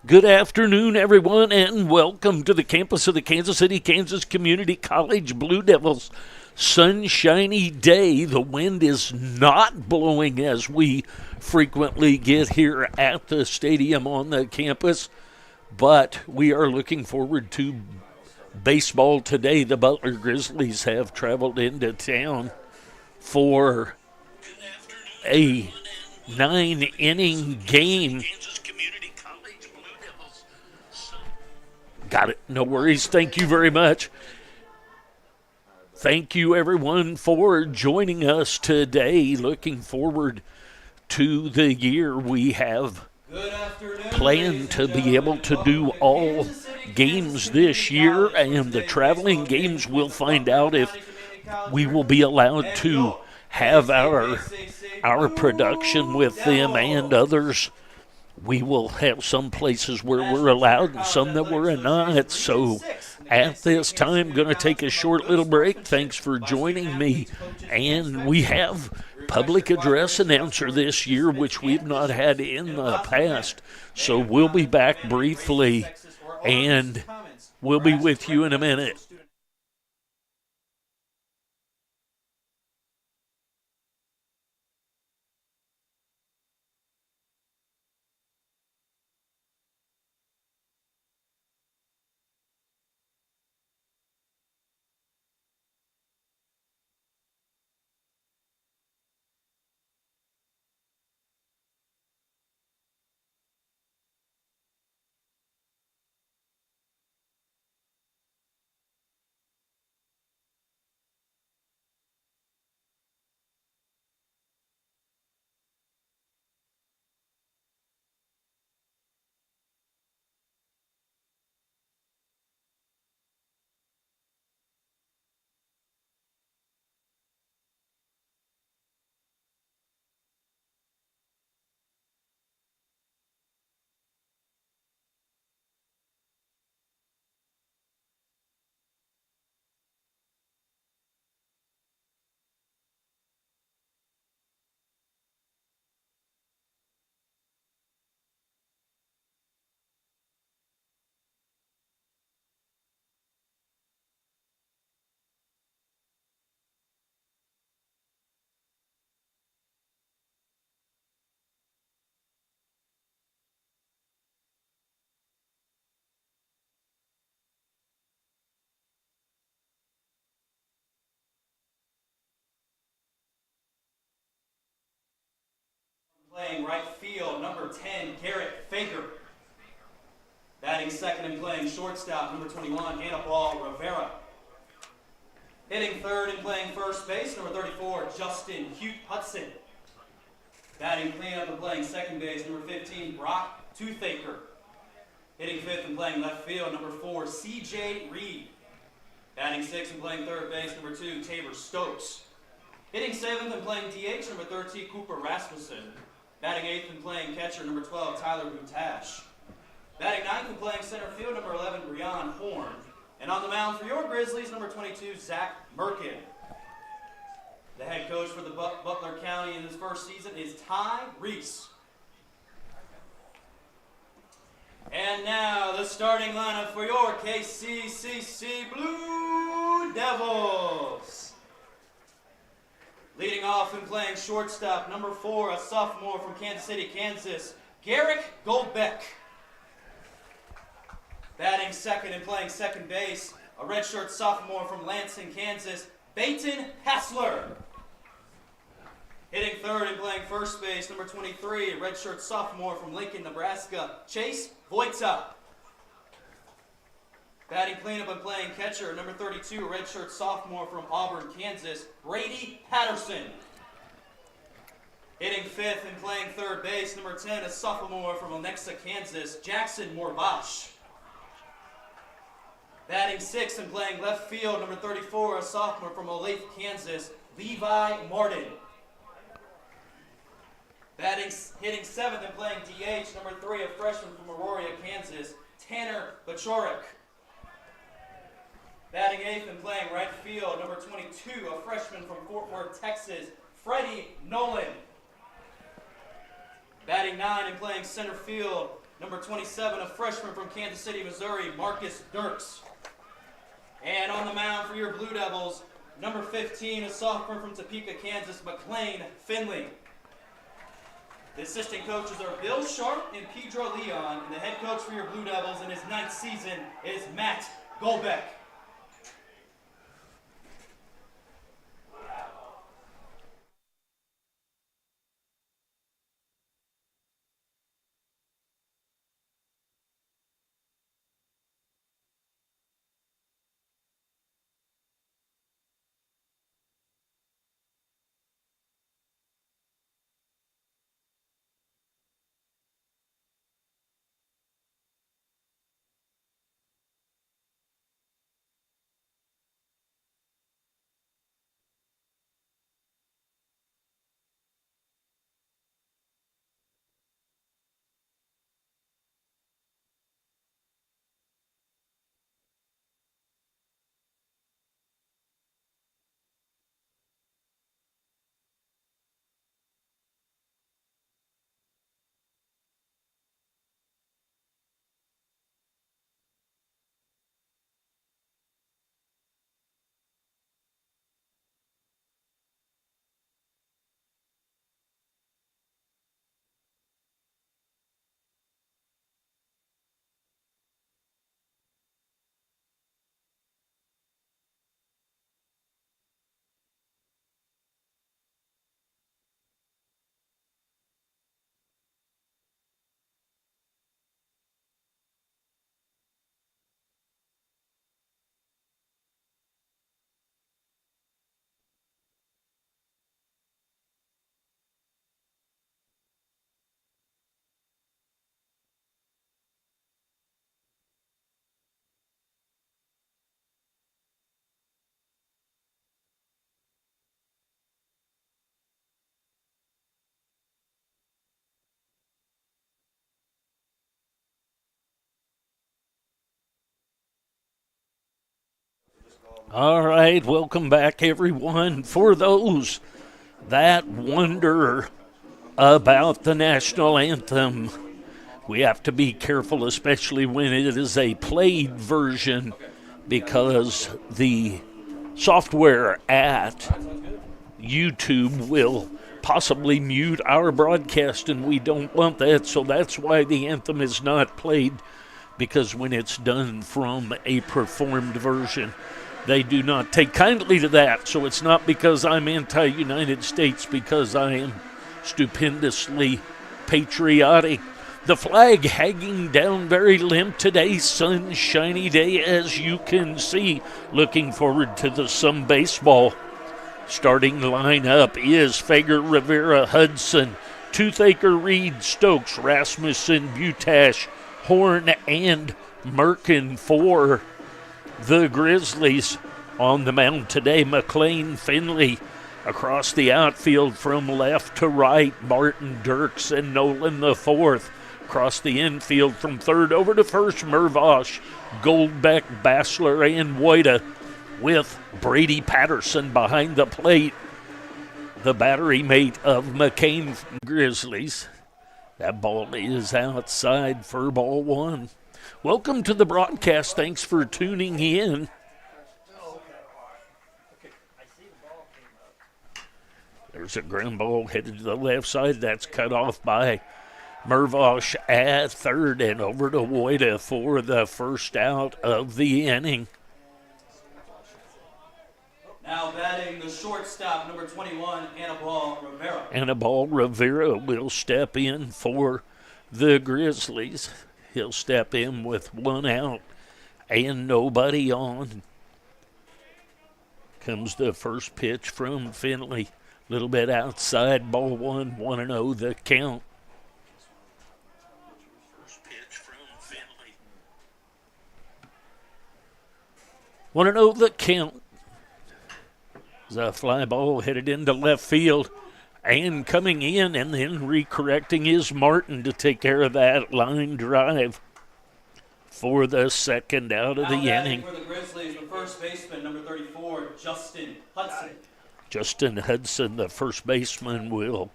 Good afternoon, everyone, and welcome to the campus of the Kansas City, Kansas Community College Blue Devils. Sunshiny day. The wind is not blowing as we frequently get here at the stadium on the campus, but we are looking forward to baseball today. The Butler Grizzlies have traveled into town for a 9-inning game. Got it. No worries. Thank you very much. Thank you, everyone, for joining us today. Looking forward to the year. We have planned to be able to do all games this year, and the traveling games, we'll find out if we will be allowed to have our production with them and others. We will have some places where we're allowed and some that we're not. So at this time, going to take a short little break. Thanks for joining me. And we have public address announcer this year, which we've not had in the past. So we'll be back briefly, and we'll be with you in a minute. Playing right field, number 10, Garrett Fager. Batting second and playing shortstop, number 21, Anibal Rivera. Hitting third and playing first base, number 34, Justin Hudson. Batting cleanup and playing second base, number 15, Brock Toothaker. Hitting fifth and playing left field, number 4, CJ Reed. Batting sixth and playing third base, number 2, Tabor Stokes. Hitting seventh and playing DH, number 13, Cooper Rasmussen. Batting eighth and playing catcher, number 12, Tyler Butash. Batting ninth and playing center field, number 11, Breon Horn. And on the mound for your Grizzlies, number 22, Zach Merkin. The head coach for the Butler County in his first season is Ty Reese. And now the starting lineup for your KCCC Blue Devils. Leading off and playing shortstop, number 4, a sophomore from Kansas City, Kansas, Garrick Goldbeck. Batting second and playing second base, a redshirt sophomore from Lansing, Kansas, Peyton Hassler. Hitting third and playing first base, number 23, a redshirt sophomore from Lincoln, Nebraska, Chase Voita. Batting cleanup and playing catcher, number 32, a redshirt sophomore from Auburn, Kansas, Brady Patterson. Hitting fifth and playing third base, number 10, a sophomore from Lenexa, Kansas, Jackson Morbash. Batting sixth and playing left field, number 34, a sophomore from Olathe, Kansas, Levi Martin. Hitting seventh and playing DH, number 3, a freshman from Aurora, Kansas, Tanner Bachorek. Batting eighth and playing right field, number 22, a freshman from Fort Worth, Texas, Freddie Nolan. Batting 9 and playing center field, Number 27, a freshman from Kansas City, Missouri, Marcus Dirks. And on the mound for your Blue Devils, number 15, a sophomore from Topeka, Kansas, McLean Finley. The assistant coaches are Bill Sharp and Pedro Leon, and the head coach for your Blue Devils in his 9th season is Matt Golbeck. All right, welcome back, everyone. For those that wonder about the national anthem, we have to be careful, especially when it is a played version, because the software at YouTube will possibly mute our broadcast, and we don't want that. So that's why the anthem is not played, because when it's done from a performed version, they do not take kindly to that. So it's not because I'm anti-United States, because I am stupendously patriotic. The flag hanging down very limp today, sunshiny day as you can see. Looking forward to some baseball. Starting lineup is Fager, Rivera, Hudson, Toothaker, Reed, Stokes, Rasmussen, Butash, Horn, and Merkin for the Grizzlies. On the mound today, McLean, Finley. Across the outfield from left to right, Martin, Dirks, and Nolan the fourth. Across the infield from third over to first, Mervosh, Goldbeck, Bassler, and Wojda, with Brady Patterson behind the plate, the battery mate of McCain Grizzlies. That ball is outside for ball one. Welcome to the broadcast. Thanks for tuning in. There's a ground ball headed to the left side. That's cut off by Mervosh at third, and over to Wojda for the first out of the inning. Now batting the shortstop, number 21, Anibal Rivera. Anibal Rivera will step in for the Grizzlies. He'll step in with one out and nobody on. Comes the first pitch from Finley. A little bit outside, ball one, 1-0 the count. First pitch from Finley. 1-0 the count. A fly ball headed into left field, and coming in and then recorrecting is Martin to take care of that line drive for the second out of the inning. For the Grizzlies, the first baseman, number 34, Justin Hudson. Justin Hudson, the first baseman, will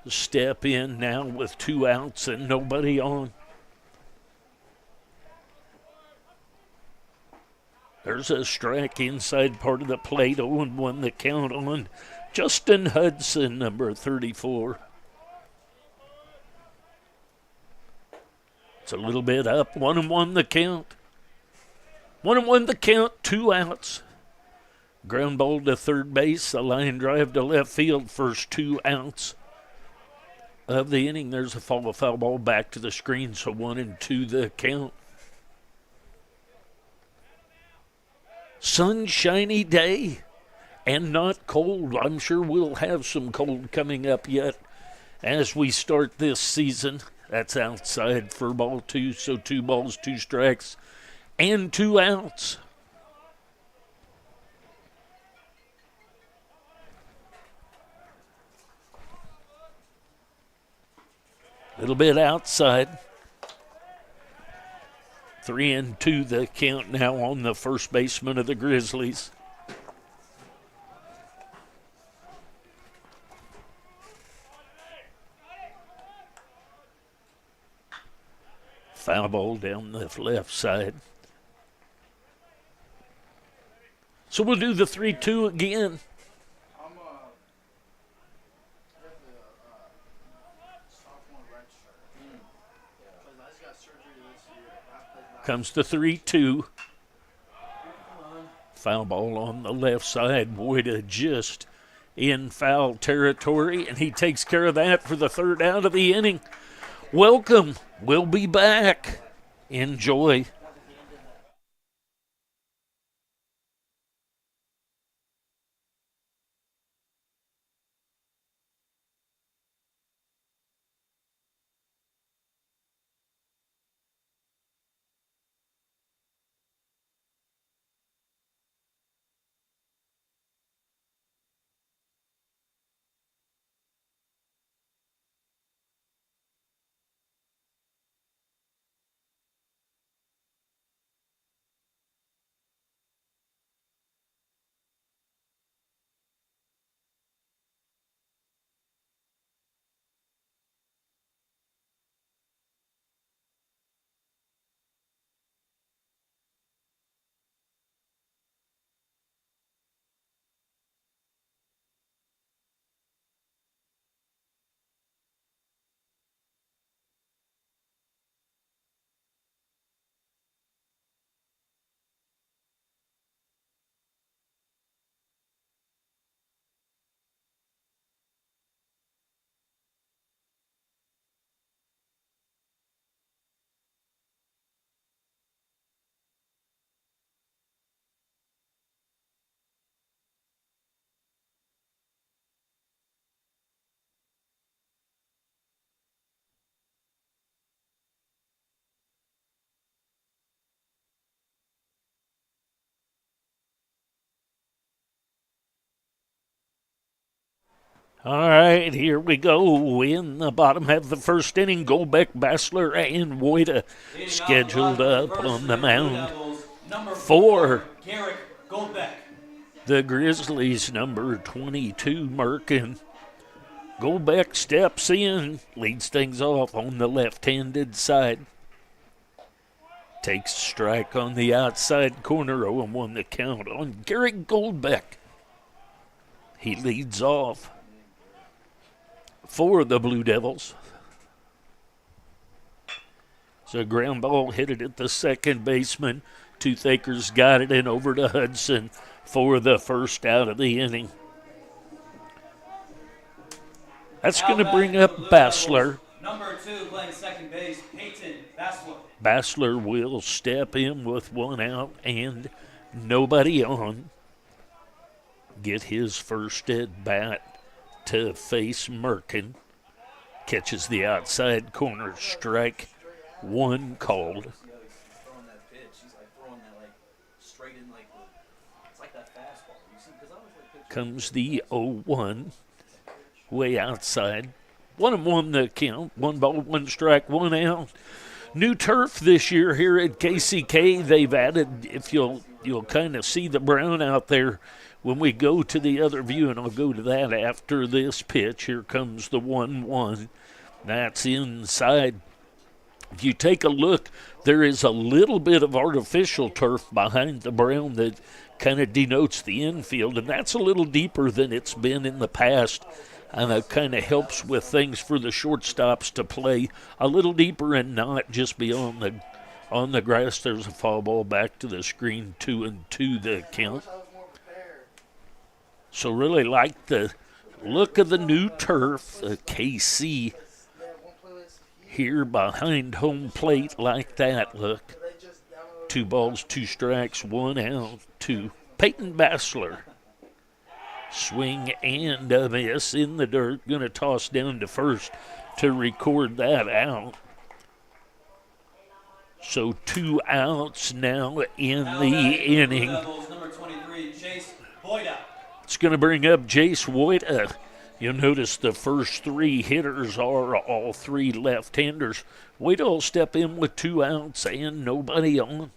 step in now with two outs and nobody on. There's a strike inside part of the plate. 0-1 the count on Justin Hudson, number 34. It's a little bit up. 1-1 the count. 1-1 the count, 2 outs. Ground ball to third base, a line drive to left field, first 2 outs of the inning. There's a foul ball back to the screen, so 1-2 the count. Sunshiny day and not cold. I'm sure we'll have some cold coming up yet as we start this season. That's outside for ball 2, so 2 balls, 2 strikes, and 2 outs. Little bit outside. 3-2 the count now on the first baseman of the Grizzlies. Foul ball down the left side. So we'll do the 3-2 again. Comes the 3-2. Foul ball on the left side. Woida just in foul territory, and he takes care of that for the 3rd out of the inning. Welcome. We'll be back. Enjoy. All right, here we go. In the bottom half of the first inning, Golbeck, Bassler, and Woida scheduled up on the mound for the Grizzlies, number 22, Merkin. Golbeck steps in, leads things off on the left-handed side. Takes a strike on the outside corner, 0-1 the count on Garrett Golbeck. He leads off for the Blue Devils. So a ground ball hit it at the second baseman. Toothacres got it in over to Hudson for the 1st out of the inning. That's going to bring up Bassler. Number 2 playing second base, Peyton Bassler. Bassler will step in with 1 out and nobody on. Get his first at bat to face Merkin. Catches the outside corner, strike 1 called. Comes the 0-1, way outside. 1-1 the count. 1 ball, 1 strike, 1 out. New turf this year here at KCK. They've added, if you'll kind of see the brown out there when we go to the other view, and I'll go to that after this pitch. Here comes the 1-1. That's inside If you take a look, there is a little bit of artificial turf behind the brown that kind of denotes the infield, and that's a little deeper than it's been in the past. And it kind of helps with things for the shortstops to play a little deeper and not just be on the grass. There's a foul ball back to the screen, 2-2 the count. So really like the look of the new turf, the KC here behind home plate like that. Look, 2 balls, 2 strikes, 1 out to Peyton Bassler. Swing and a miss in the dirt. Going to toss down to first to record that out. So 2 outs now in the inning. Number 23, Jace Boyda. It's going to bring up Jace Boyda. You'll notice the first 3 hitters are all 3 left-handers. Boyda will step in with 2 outs and nobody on.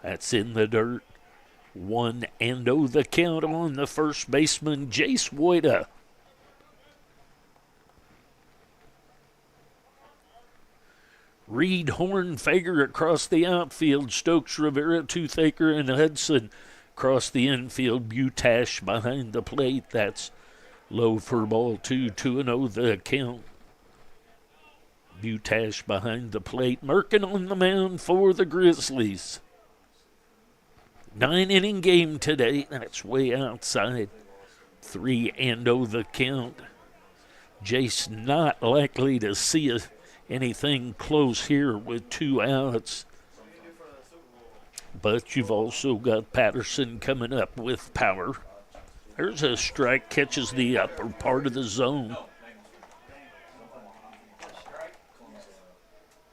That's in the dirt. 1-0 the count on the first baseman, Jace Boyda. Reed, Horn, Fager across the outfield. Stokes, Rivera, Toothaker, and Hudson across the infield. Butash behind the plate. That's low for ball 2. 2-0 the count. Butash behind the plate. Merkin on the mound for the Grizzlies. 9-inning game today. That's way outside. 3-0 the count. Jace not likely to see anything close here with 2 outs. But you've also got Patterson coming up with power. There's a strike, catches the upper part of the zone.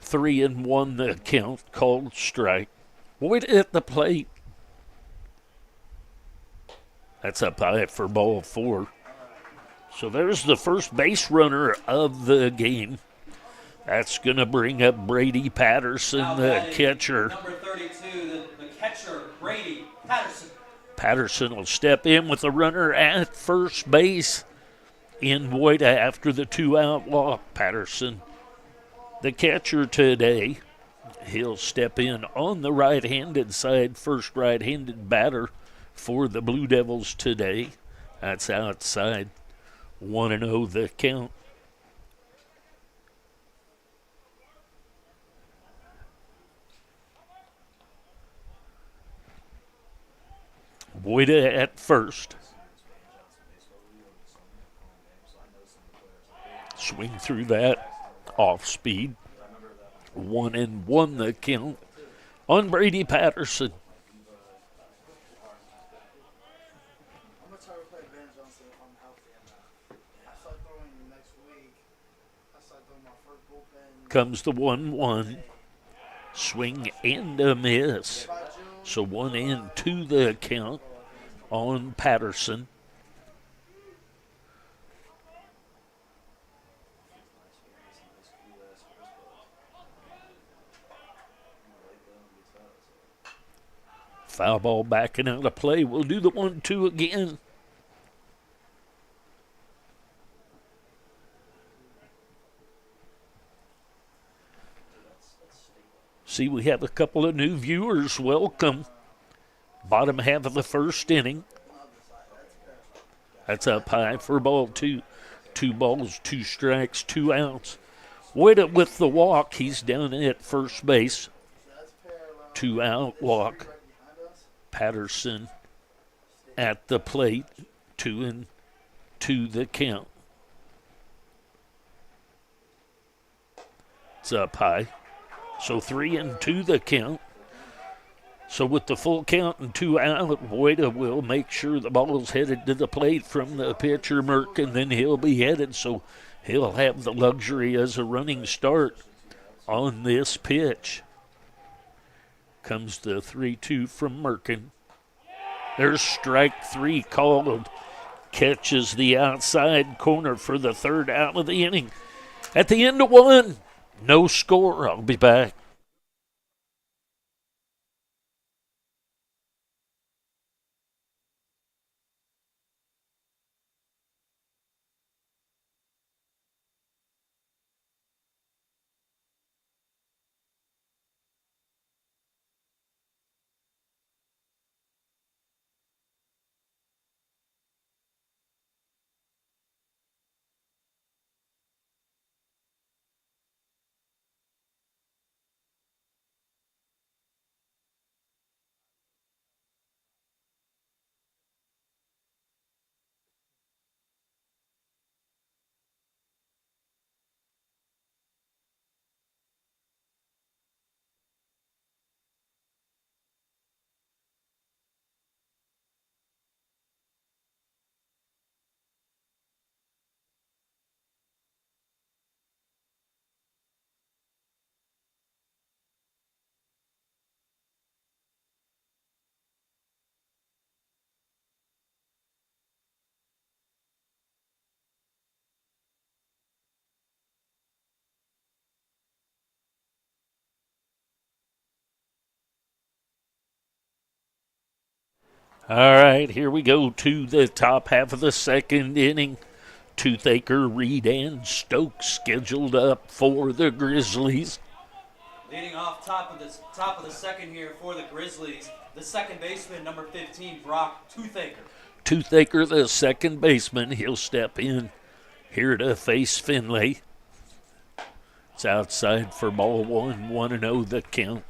3-1 the count, called strike. Boyd at the plate. That's up high for ball 4. So there's the first base runner of the game. That's going to bring up Brady Patterson, the catcher. Number 32, the catcher, Brady Patterson. Patterson will step in with a runner at first base in Boyda after the 2-out walk. Patterson, the catcher today. He'll step in on the right-handed side, first right-handed batter for the Blue Devils today. That's outside. 1-0 the count. Boyda at first. Swing through that. Off speed. 1-1 the count on Brady Patterson. Comes the 1-1. Swing and a miss. So 1-2 the count on Patterson. Foul ball backing out of play. We'll do the 1-2 again. See, we have a couple of new viewers. Welcome. Bottom half of the first inning. That's up high for ball 2. 2 balls, 2 strikes, 2 outs. Boyda with the walk. He's down at first base. 2-out walk. Patterson at the plate. 2-2 the count. It's up high. So 3-2 the count. So with the full count and 2 out, Boyda will make sure the ball's headed to the plate from the pitcher, Merck, and then he'll be headed. So he'll have the luxury as a running start on this pitch. Comes the 3-2 from Merkin. There's strike 3 called. Catches the outside corner for the 3rd out of the inning. At the end of 1, no score. I'll be back. All right, here we go to the top half of the second inning. Toothaker, Reed, and Stokes scheduled up for the Grizzlies. Leading off top of the second here for the Grizzlies, the second baseman, number 15, Brock Toothaker. Toothaker, the second baseman, he'll step in here to face Finlay. It's outside for ball one, 1-0 the count.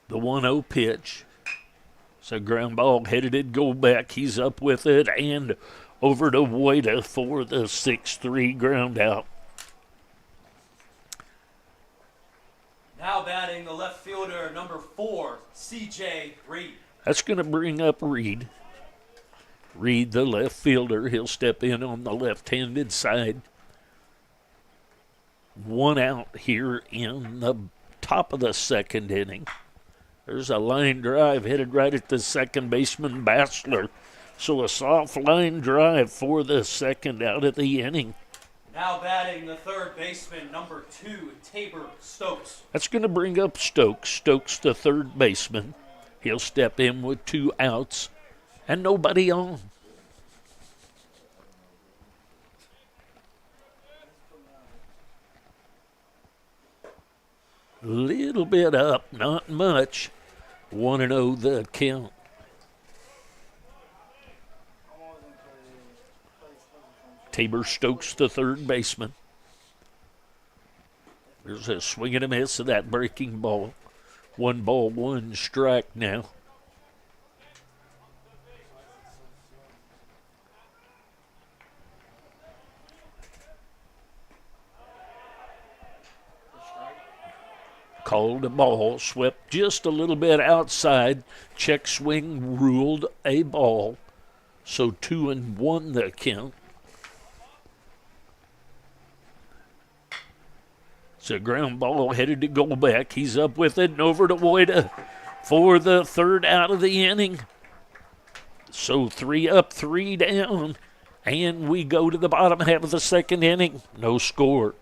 The 1-0 pitch. It's a ground ball headed to go back. He's up with it and over to Woida for the 6-3 ground out. Now batting the left fielder, number 4, C.J. Reed. That's going to bring up Reed. Reed, the left fielder, he'll step in on the left-handed side. 1 out here in the top of the second inning. There's a line drive headed right at the second baseman, Butler. So a soft line drive for the second out of the inning. Now batting the third baseman, number 2, Tabor Stokes. That's going to bring up Stokes. Stokes, the third baseman. He'll step in with 2 outs and nobody on. Little bit up, not much. 1-0 the count. Tabor Stokes, the third baseman. There's a swing and a miss of that breaking ball. 1 ball, 1 strike now. Called a ball, swept just a little bit outside. Check swing ruled a ball. So 2-1 the count. It's a ground ball headed to go back. He's up with it and over to Woida for the third out of the inning. So 3 up, 3 down. And we go to the bottom half of the second inning. No score.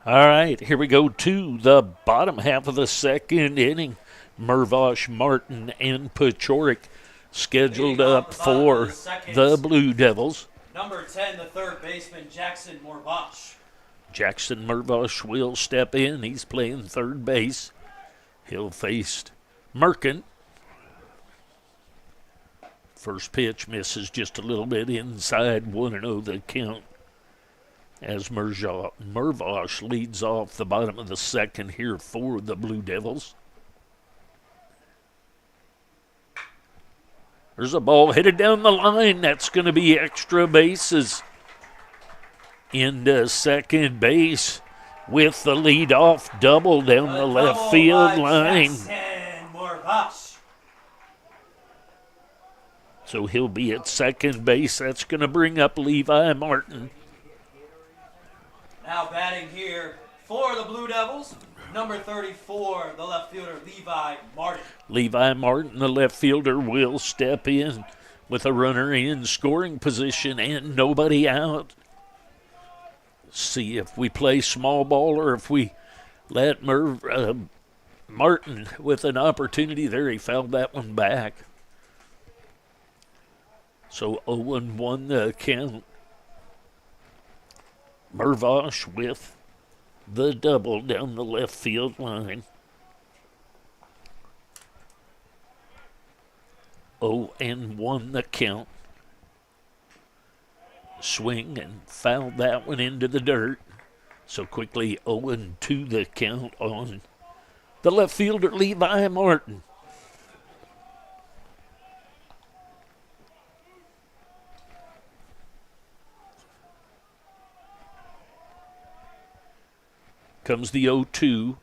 All right, here we go to the bottom half of the second inning. Mervosh, Martin, and Pachorik scheduled up for the Blue Devils. Number 10, the third baseman, Jackson Morbosh. Jackson Mervosh will step in. He's playing third base. He'll face Merkin. First pitch misses just a little bit inside. 1-0 the count. As Mervosh leads off the bottom of the second here for the Blue Devils. There's a ball headed down the line. That's going to be extra bases. Into second base with the leadoff double down the left field line. So he'll be at second base. That's going to bring up Levi Martin. Now batting here for the Blue Devils, number 34, the left fielder, Levi Martin. Levi Martin, the left fielder, will step in with a runner in scoring position and nobody out. See if we play small ball or if we let Martin with an opportunity there. He fouled that one back. So 0-1 the count. Mervosh with the double down the left field line. 0-1 the count. Swing and fouled that one into the dirt. So quickly 0-2 the count on the left fielder Levi Martin. Comes the 0-2.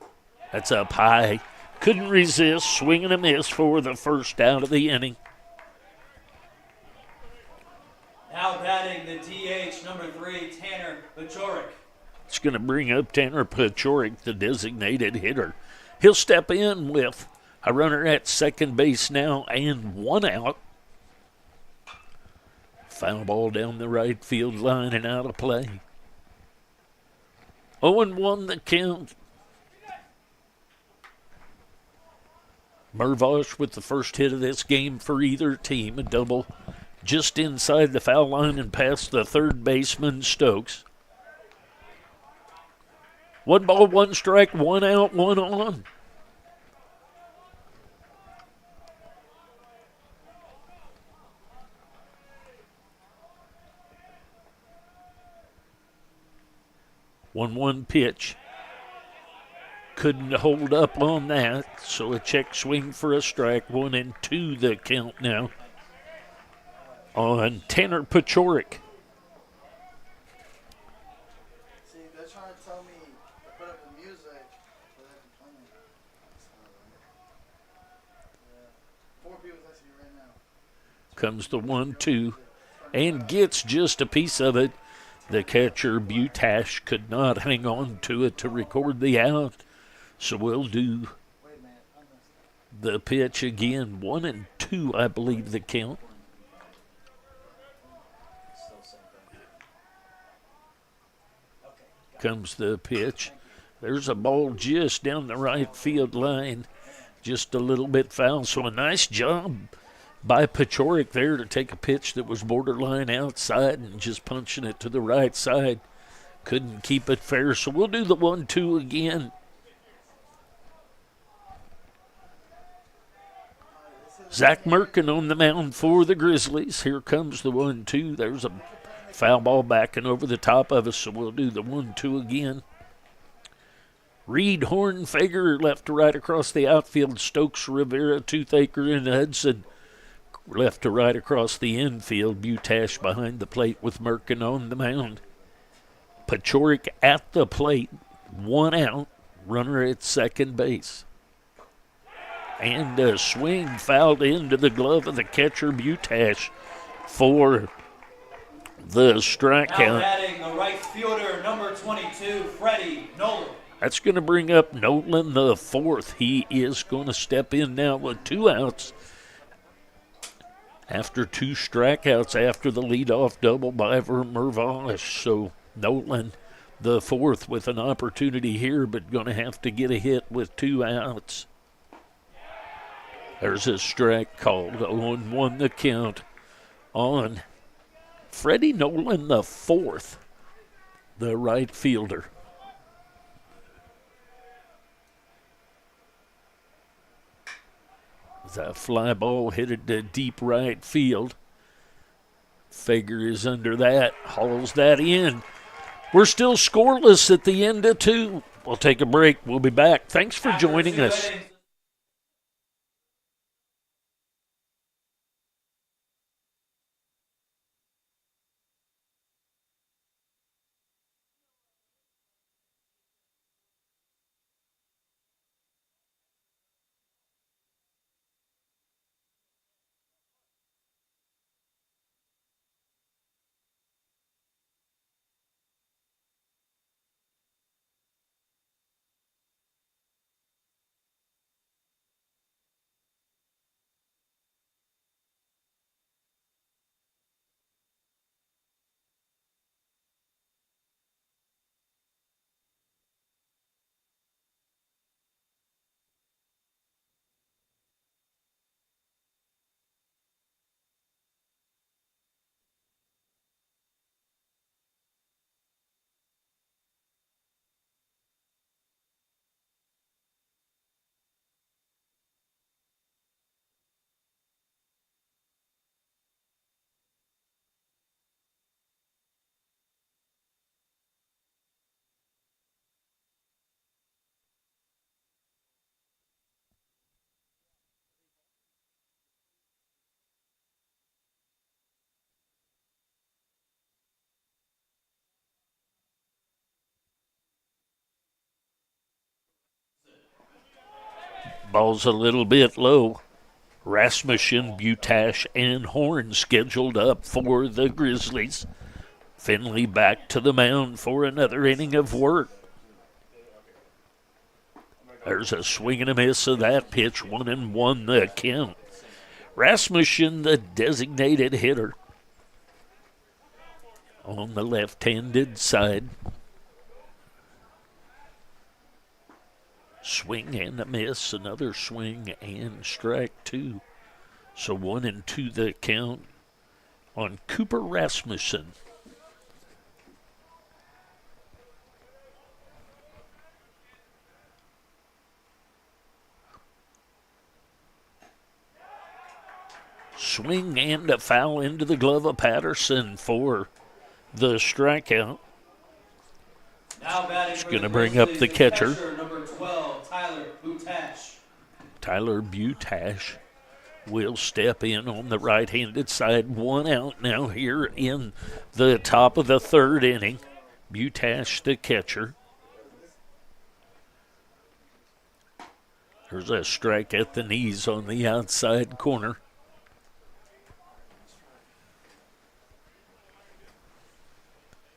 That's up high. Couldn't resist. Swing and a miss for the first out of the inning. Now batting the DH, number 3, Tanner Bajorek. It's going to bring up Tanner Pachorik, the designated hitter. He'll step in with a runner at second base now and 1 out. Foul ball down the right field line and out of play. 0-1 the count. Mervosh with the first hit of this game for either team. A double just inside the foul line and past the third baseman Stokes. 1 ball, 1 strike, 1 out, 1 on. One pitch. Couldn't hold up on that, so a check swing for a strike. 1-2 the count now on Tanner Pachorik. See, they're trying to tell me to put up the music, but they're complaining. Yeah. 4 people texting me right now. Comes the 1-2 and gets just a piece of it. The catcher, Butash, could not hang on to it to record the out. So we'll do the pitch again. 1-2, I believe, the count. Comes the pitch. There's a ball just down the right field line. Just a little bit foul. So a nice job by Pachorik there to take a pitch that was borderline outside and just punching it to the right side. Couldn't keep it fair, so we'll do the 1-2 again. Zach Merkin on the mound for the Grizzlies. Here comes the 1-2. There's a foul ball backing over the top of us, so we'll do the 1-2 again. Reed, Horn, Fager left to right across the outfield. Stokes, Rivera, Toothaker, and Hudson left to right across the infield. Butash behind the plate with Merkin on the mound. Pachorik at the plate, 1 out, runner at second base. And a swing fouled into the glove of the catcher, Butash, for the strikeout. Now batting the right fielder, number 22, Freddie Nolan. That's going to bring up Nolan the 4th. He is going to step in now with 2 outs. After 2 strikeouts after the leadoff double by Mervosh. So Nolan, the 4th, with an opportunity here, but going to have to get a hit with 2 outs. There's a strike called. 0-1 the count on Freddie Nolan, the 4th, the right fielder. That fly ball headed to deep right field. Fager is under that, hauls that in. We're still scoreless at the end of 2. We'll take a break. We'll be back. Thanks for joining us. Ball's a little bit low. Rasmussen, Butash, and Horn scheduled up for the Grizzlies. Finley back to the mound for another inning of work. There's a swing and a miss of that pitch, 1-1 the count. Rasmussen, the designated hitter, on the left-handed side. Swing and a miss, another swing and strike two. So 1-2 the count on Cooper Rasmussen. Swing and a foul into the glove of Patterson for the strikeout. Now batting it's for going to the bring up the Grizzlies, catcher. Number 12, Tyler Butash. Tyler Butash will step in on the right-handed side. 1 out now here in the top of the third inning. Butash, the catcher. There's a strike at the knees on the outside corner.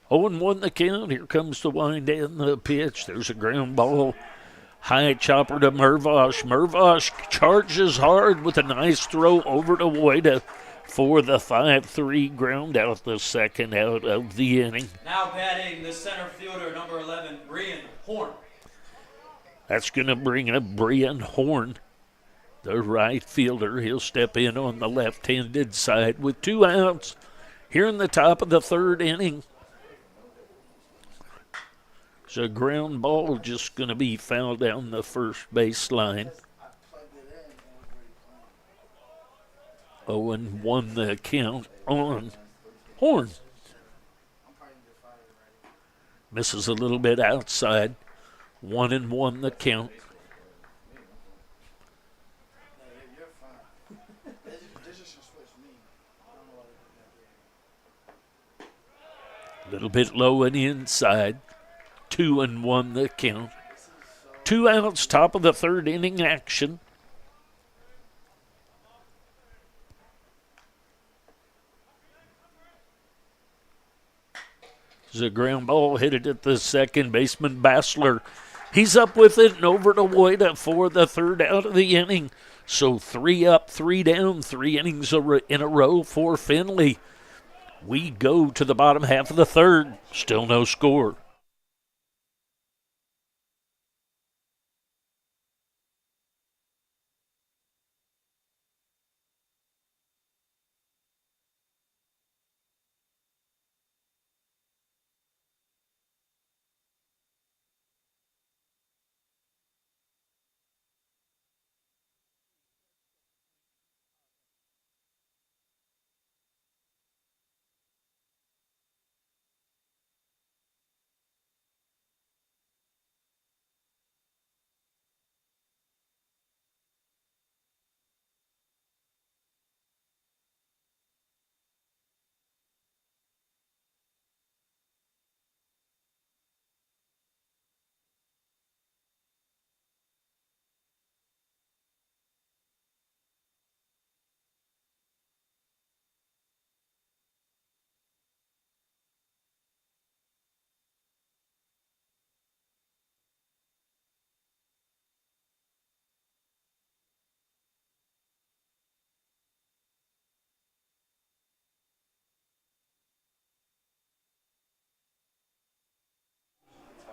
Oh, and 1 the count. Here comes the wind and the pitch. There's a ground ball. High chopper to Mervosh. Mervosh charges hard with a nice throw over to Woida for the 5-3 ground out, the second out of the inning. Now batting the center fielder, number 11, Brian Horn. That's going to bring up Brian Horn, the right fielder. He'll step in on the left-handed side with 2 outs here in the top of the third inning. It's a ground ball just going to be fouled down the first baseline. 0-1 the count on Horn. Misses a little bit outside. 1-1 the count. A little bit low and inside. 2-1 the count. 2 outs, top of the third inning action. There's a ground ball headed at the second baseman, Butler. He's up with it and over to Woida for the third out of the inning. So 3 up, 3 down, 3 innings in a row for Finley. We go to the bottom half of the third. Still no score.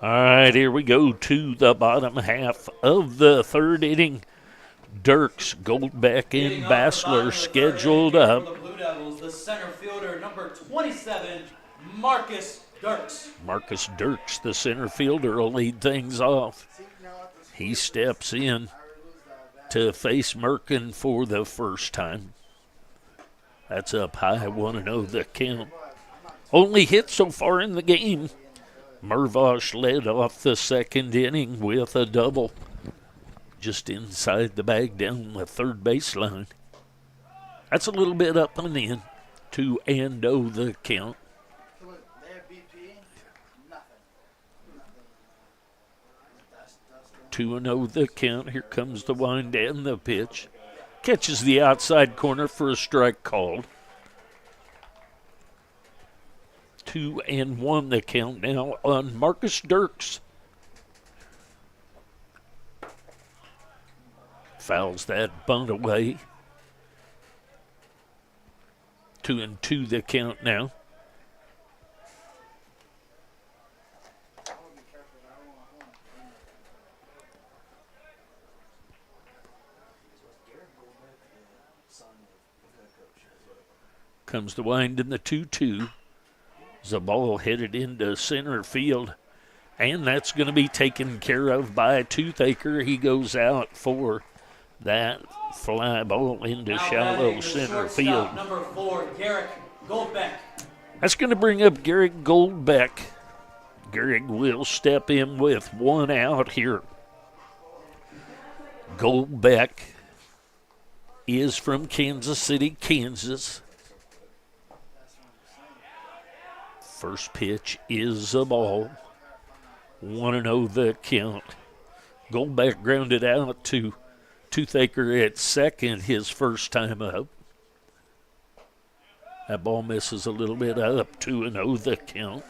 All right, here we go to the bottom half of the third inning. Dirks, Goldbeck, and Bassler scheduled up. For the Blue Devils, the center fielder, number 27, Marcus Dirks. Marcus Dirks, the center fielder, will lead things off. He steps in to face Merkin for the first time. That's up high, 1-0 the count. Only hit so far in the game. Mervosh led off the second inning with a double just inside the bag down the third baseline. That's a little bit up and in. 2-0 the count. 2-0 the count. Here comes the wind and the pitch. Catches the outside corner for a strike called. 2-1 the count now on Marcus Dirks. Fouls that bunt away. 2-2 the count now. Comes the wind in the 2-2. The ball headed into center field, and that's going to be taken care of by Toothaker. He goes out for that fly ball into shallow center field. Number 4, Garrick Goldbeck. That's going to bring up Garrick Goldbeck. Garrick will step in with 1 out here. Goldbeck is from Kansas City, Kansas. First pitch is a ball. 1-0 the count. Goldbeck grounded out to Toothaker at second his first time up. That ball misses a little bit up. 2-0 the count.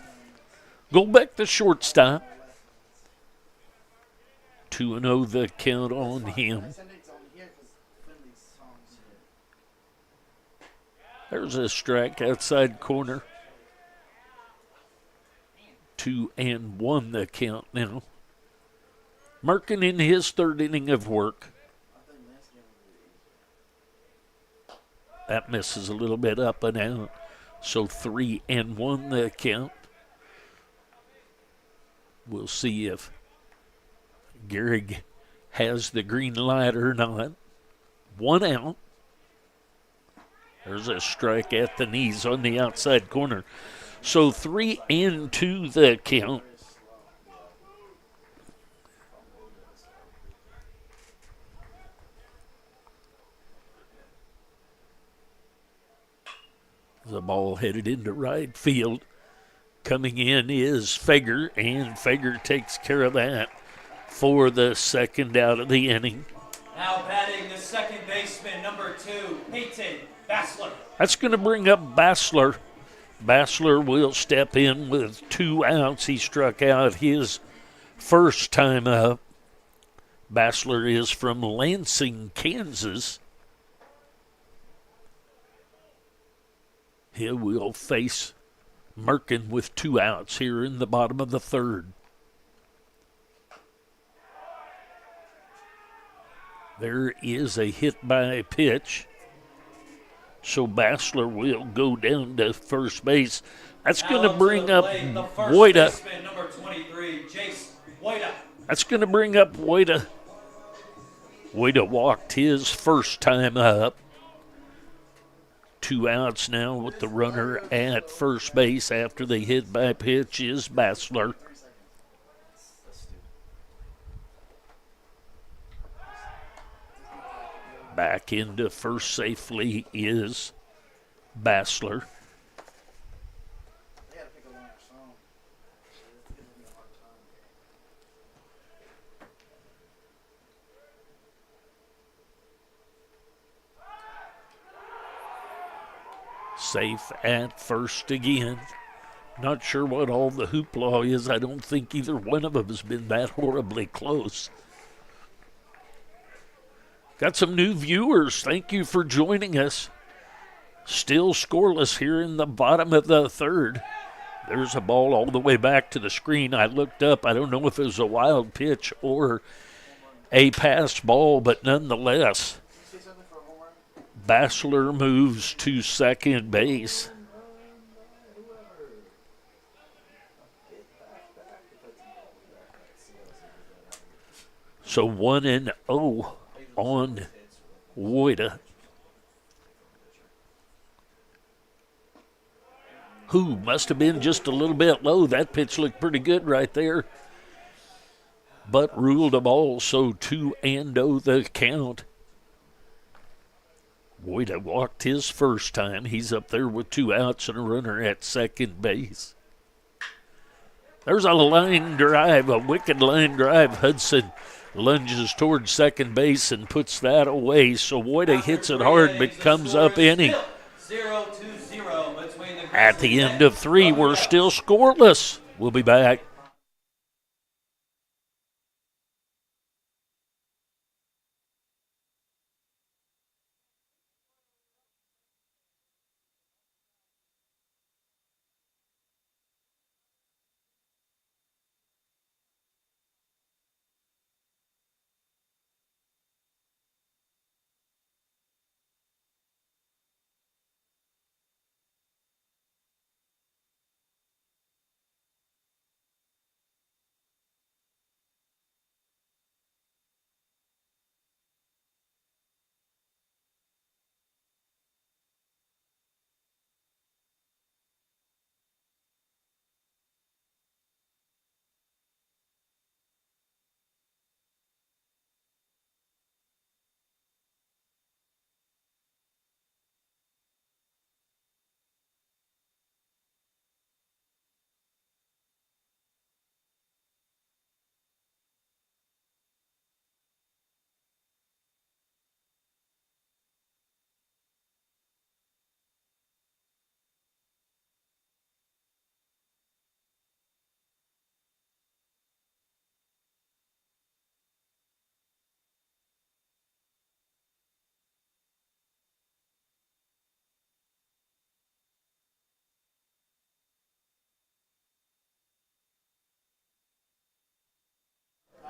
Goldbeck the shortstop. 2-0 the count on him. There's a strike outside corner. 2-1 the count now. Merkin in his third inning of work. That misses a little bit up and out. So 3-1 the count. We'll see if Gehrig has the green light or not. 1 out. There's a strike at the knees on the outside corner. So 3-2 the count. The ball headed into right field. Coming in is Fager, and Fager takes care of that for the second out of the inning. Now batting the second baseman, number 2, Peyton Bassler. That's going to bring up Bassler. Bassler will step in with 2 outs. He struck out his first time up. Bassler is from Lansing, Kansas. He will face Merkin with 2 outs here in the bottom of the third. There is a hit by pitch. So Bassler will go down to first base. That's going to bring up Wojda. Number 23, Jace Wojda. That's going to bring up Wojda. Wojda walked his first time up. 2 outs now with the runner at first base after the hit by pitch is Bassler. Back into first safely is Bassler. Safe at first again. Not sure what all the hoopla is. I don't think either one of them has been that horribly close. Got some new viewers. Thank you for joining us. Still scoreless here in the bottom of the third. There's a ball all the way back to the screen. I looked up. I don't know if it was a wild pitch or a passed ball, but nonetheless, Bassler moves to second base. So 1-0 on Wojda, who must have been just a little bit low. That pitch looked pretty good right there, but ruled a ball, so 2-0 the count. Wojda walked his first time. He's up there with 2 outs and a runner at second base. There's a line drive, a wicked line drive. Hudson lunges towards second base and puts that away. So Woida hits it hard but comes up inning. 0-0 between the At the Grizzlies end of 3, we're still scoreless. We'll be back.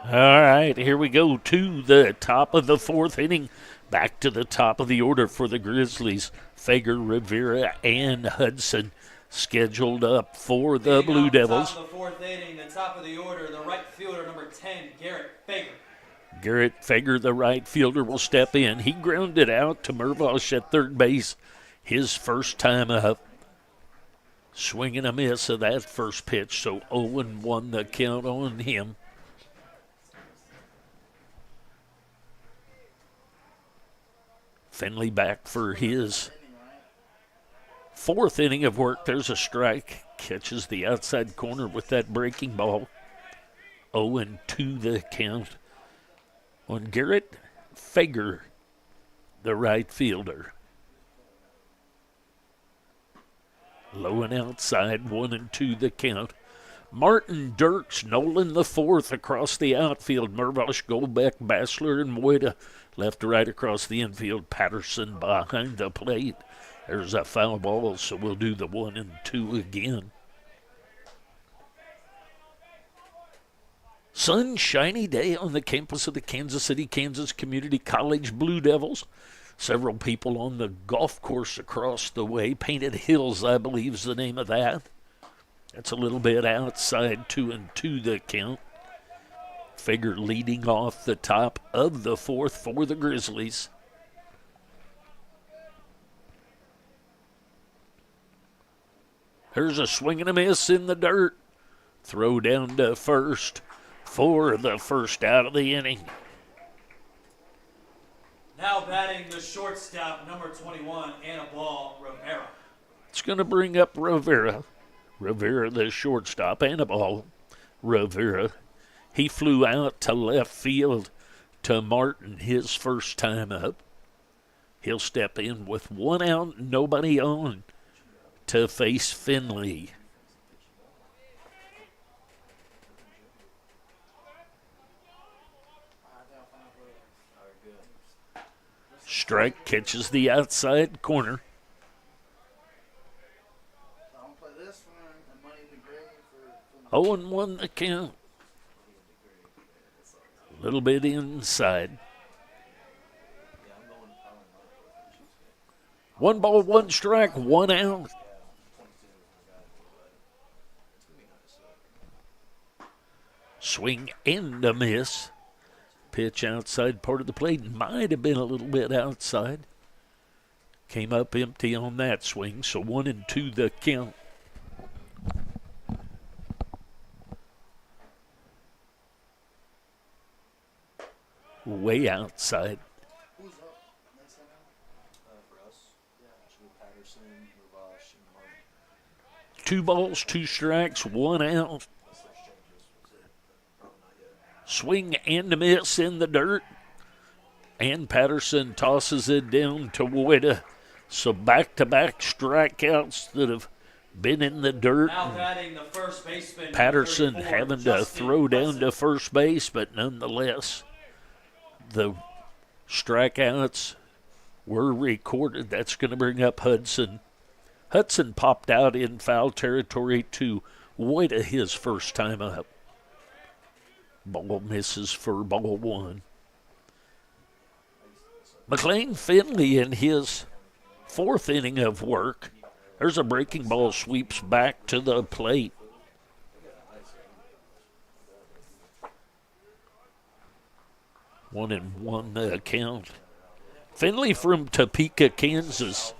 All right, here we go to the top of the 4th inning. Back to the top of the order for the Grizzlies. Fager, Rivera, and Hudson scheduled up for the Blue Devils. Top of the 4th inning, the top of the order, the right fielder, number 10, Garrett Fager. Garrett Fager, the right fielder, will step in. He grounded out to Mervosh at third base. His first time up. Swing and a miss of that first pitch, so 0-1 the count on him. Finley back for his 4th inning of work. There's a strike. Catches the outside corner with that breaking ball. 0-2 the count on Garrett Fager, the right fielder. Low and outside, 1-2 the count. Martin, Dirks, Nolan the 4th across the outfield. Mervosh, Goldbeck, Bassler, and Woida left to right across the infield. Patterson behind the plate. There's a foul ball, so we'll do the 1-2 again. Sunshiny day on the campus of the Kansas City, Kansas Community College Blue Devils. Several people on the golf course across the way. Painted Hills, I believe, is the name of that. That's a little bit outside, 2-2 the count. Fager leading off the top of the 4th for the Grizzlies. There's a swing and a miss in the dirt. Throw down to first for the first out of the inning. Now batting the shortstop, number 21, Anibal Rivera. It's going to bring up Rivera. Rivera, the shortstop, Anibal Rivera. He flew out to left field to Martin his first time up. He'll step in with 1 out, nobody on, to face Finley. Strike catches the outside corner. 0-1 the count. A little bit inside. 1 ball, 1 strike, 1 out. Swing and a miss. Pitch outside part of the plate. Might have been a little bit outside. Came up empty on that swing, so 1-2 the count. Way outside. Who's up next time out? For us? Yeah. Patterson, Mervosh, and Martin. 2 balls, 2 strikes, 1 out. Swing and a miss in the dirt. And Patterson tosses it down to Woida. So back-to-back strikeouts that have been in the dirt. Now batting the first baseman, Patterson 34, having to Justin throw down Hudson. to first base, but nonetheless, the strikeouts were recorded. That's going to bring up Hudson. Hudson popped out in foul territory to Woida his first time up. Ball misses for ball one. McLean Finley in his fourth inning of work. There's a breaking ball, sweeps back to the plate. One and one the count. Finley from Topeka, Kansas.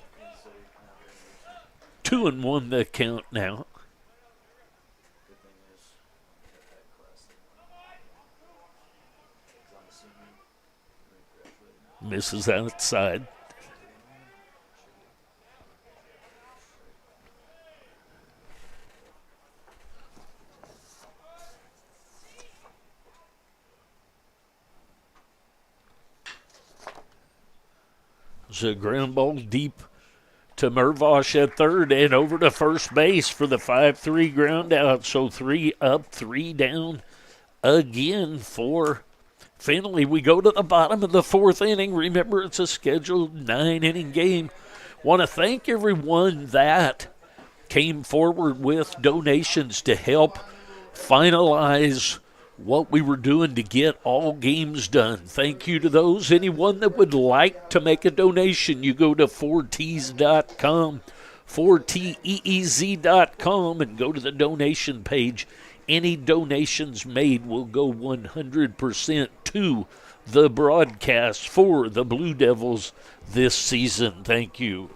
2-1 the count now. Misses outside. There's a ground ball deep to Mervosh at third and over to first base for the 5-3 ground out. So 3 up, 3 down again for Finley. We go to the bottom of the fourth inning. Remember, it's a scheduled 9-inning game. Want to thank everyone that came forward with donations to help finalize what we were doing to get all games done. Thank you to those. Anyone that would like to make a donation, you go to 4tees.com, 4teez.com, and go to the donation page. Any donations made will go 100% to the broadcast for the Blue Devils this season. Thank you.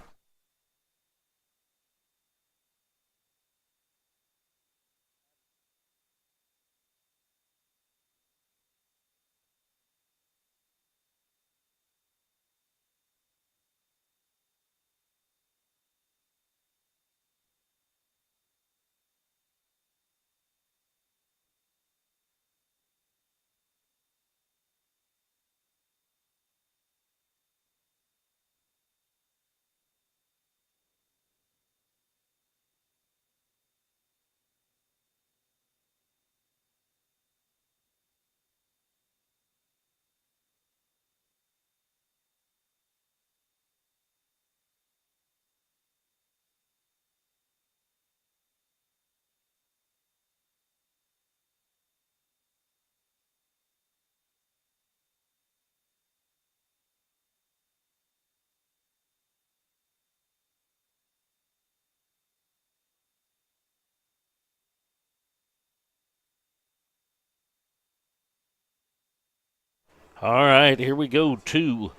All right, here we go to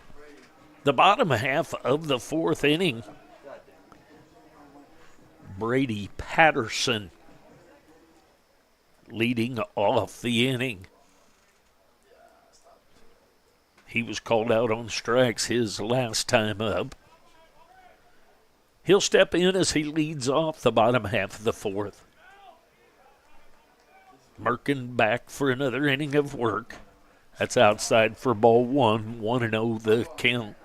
the bottom half of the fourth inning. Brady Patterson leading off the inning. He was called out on strikes his last time up. He'll step in as he leads off the bottom half of the fourth. Merkin back for another inning of work. That's outside for ball one. 1-0 the count.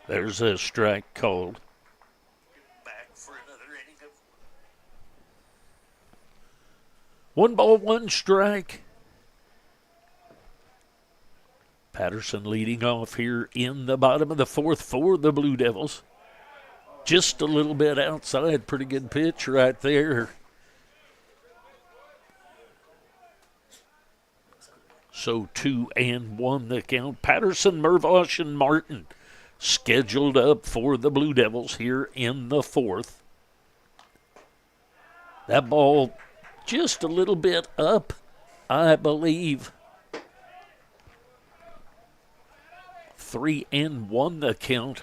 There's a strike called. Back for another inning of 1 ball, 1 strike. Patterson leading off here in the bottom of the fourth for the Blue Devils. Just a little bit outside. Pretty good pitch right there. So 2-1 the count. Patterson, Mervosh, and Martin scheduled up for the Blue Devils here in the fourth. That ball just a little bit up, I believe. 3-1 the count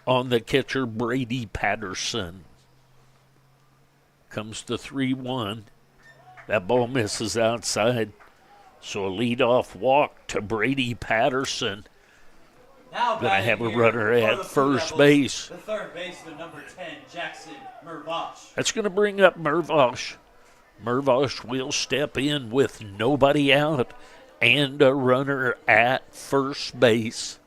on the catcher Brady Patterson. Comes to 3-1. That ball misses outside. So a leadoff walk to Brady Patterson. Now Going to have a batting runner here for at the first Blue Devils, base. The third baseman, number 10, Jackson Mervosh. That's going to bring up Mervosh. Mervosh will step in with nobody out and a runner at first base.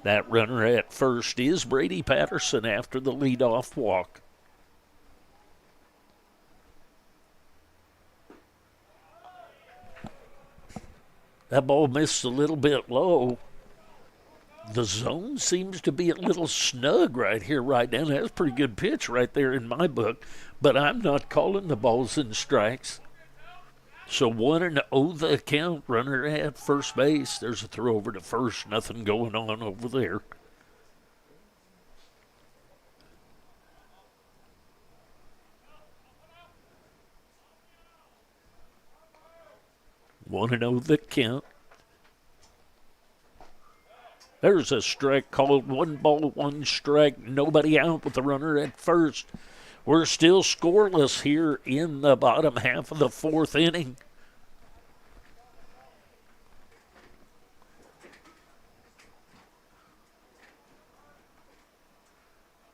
That runner at first is Brady Patterson after the leadoff walk. That ball missed a little bit low. The zone seems to be a little snug right here, right now. That's a pretty good pitch right there in my book, but I'm not calling the balls and strikes. So 1-0 the count, runner at first base. There's a throw over to first, nothing going on over there. One and oh the count. There's a strike called. 1 ball, 1 strike. Nobody out with the runner at first. We're still scoreless here in the bottom half of the 4th inning.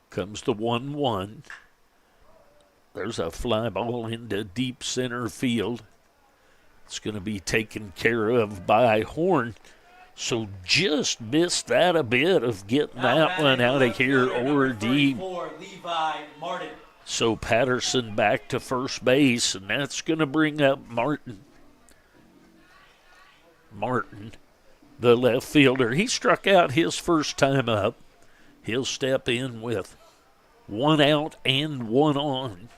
Comes the 1-1. There's a fly ball into deep center field. It's going to be taken care of by Horn. So just missed that a bit of getting that one out of here or deep. So Patterson back to first base, and that's going to bring up Martin. Martin, the left fielder. He struck out his first time up. He'll step in with 1 out and 1 on.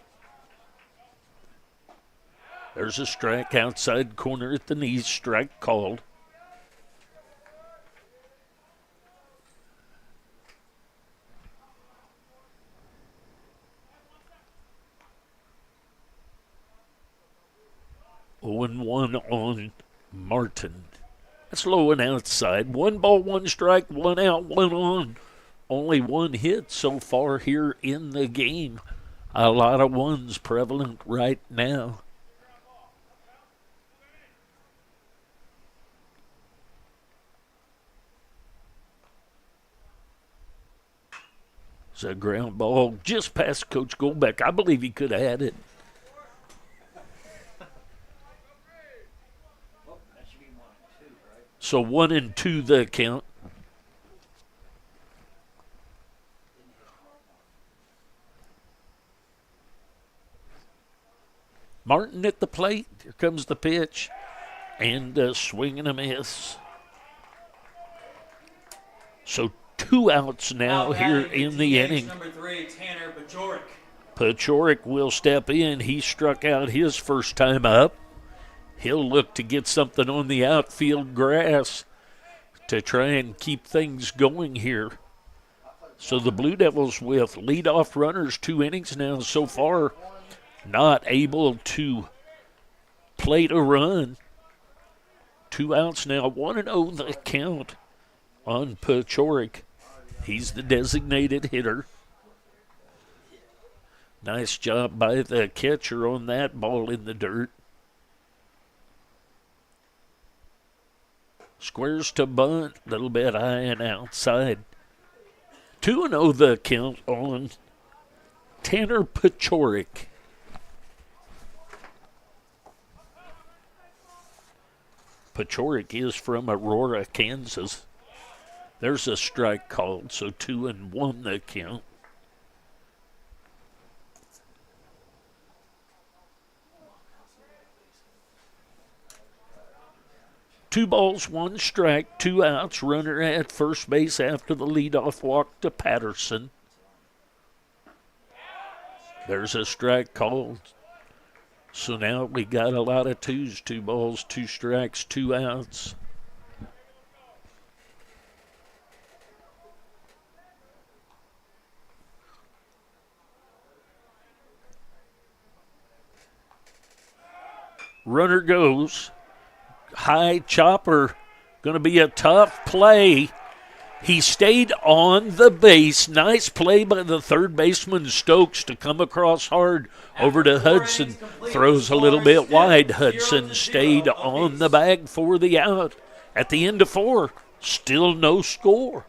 There's a strike outside corner at the knees, strike called. And 1 on Martin. That's low and outside. 1 ball, 1 strike, 1 out, 1 on. Only 1 hit so far here in the game. A lot of ones prevalent right now. It's a ground ball just past Coach Goldbeck. I believe he could have had it. So 1-2 the count. Martin at the plate. Here comes the pitch. And a swing and a miss. So 2 outs now here in the inning. Number 3, Tanner Bajoric. Bajoric will step in. He struck out his first time up. He'll look to get something on the outfield grass to try and keep things going here. So the Blue Devils with leadoff runners, 2 innings now so far, not able to plate a run. 2 outs now, 1-0 the count on Bajoric. He's the designated hitter. Nice job by the catcher on that ball in the dirt. Squares to bunt, a little bit high and outside. 2-0 the count on Tanner Bajoric. Bajoric is from Aurora, Kansas. There's a strike called, so 2-1 the count. Two balls, 1 strike, 2 outs. Runner at first base after the leadoff walk to Patterson. There's a strike called. So now we got a lot of 2s, 2 balls, 2 strikes, 2 outs. Runner goes. High chopper. Going to be a tough play. He stayed on the base. Nice play by the third baseman Stokes to come across hard over to Hudson. Throws a little bit wide. Hudson stayed on the bag for the out. At the end of 4, still no score.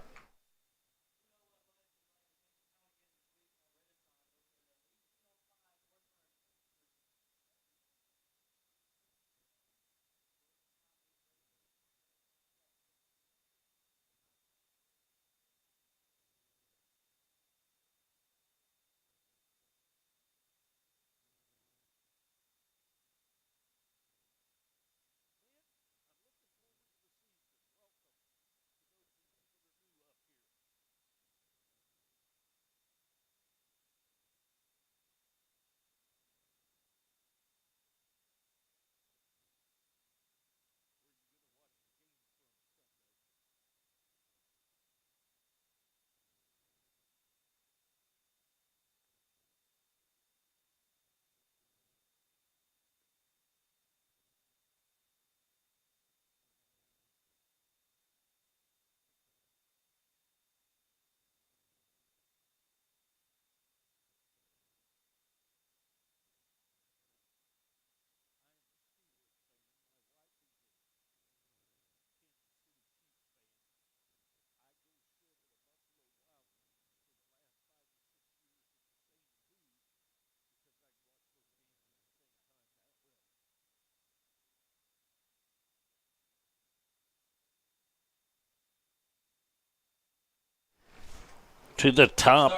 To the top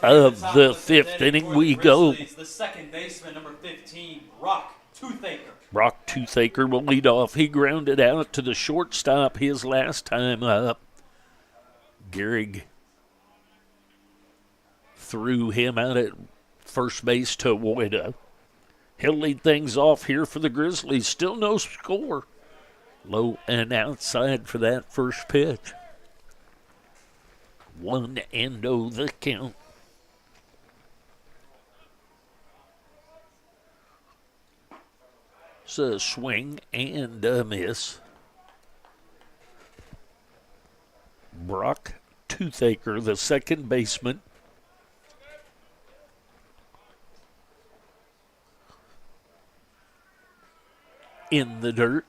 of the 5th inning we go. The second baseman, number 15, Brock Toothaker. Brock Toothaker will lead off. He grounded out to the shortstop his last time up. Gehrig threw him out at first base to Woida. He'll lead things off here for the Grizzlies. Still no score. Low and outside for that first pitch. 1-0 the count. It's a swing and a miss. Brock Toothaker, the second baseman. In the dirt.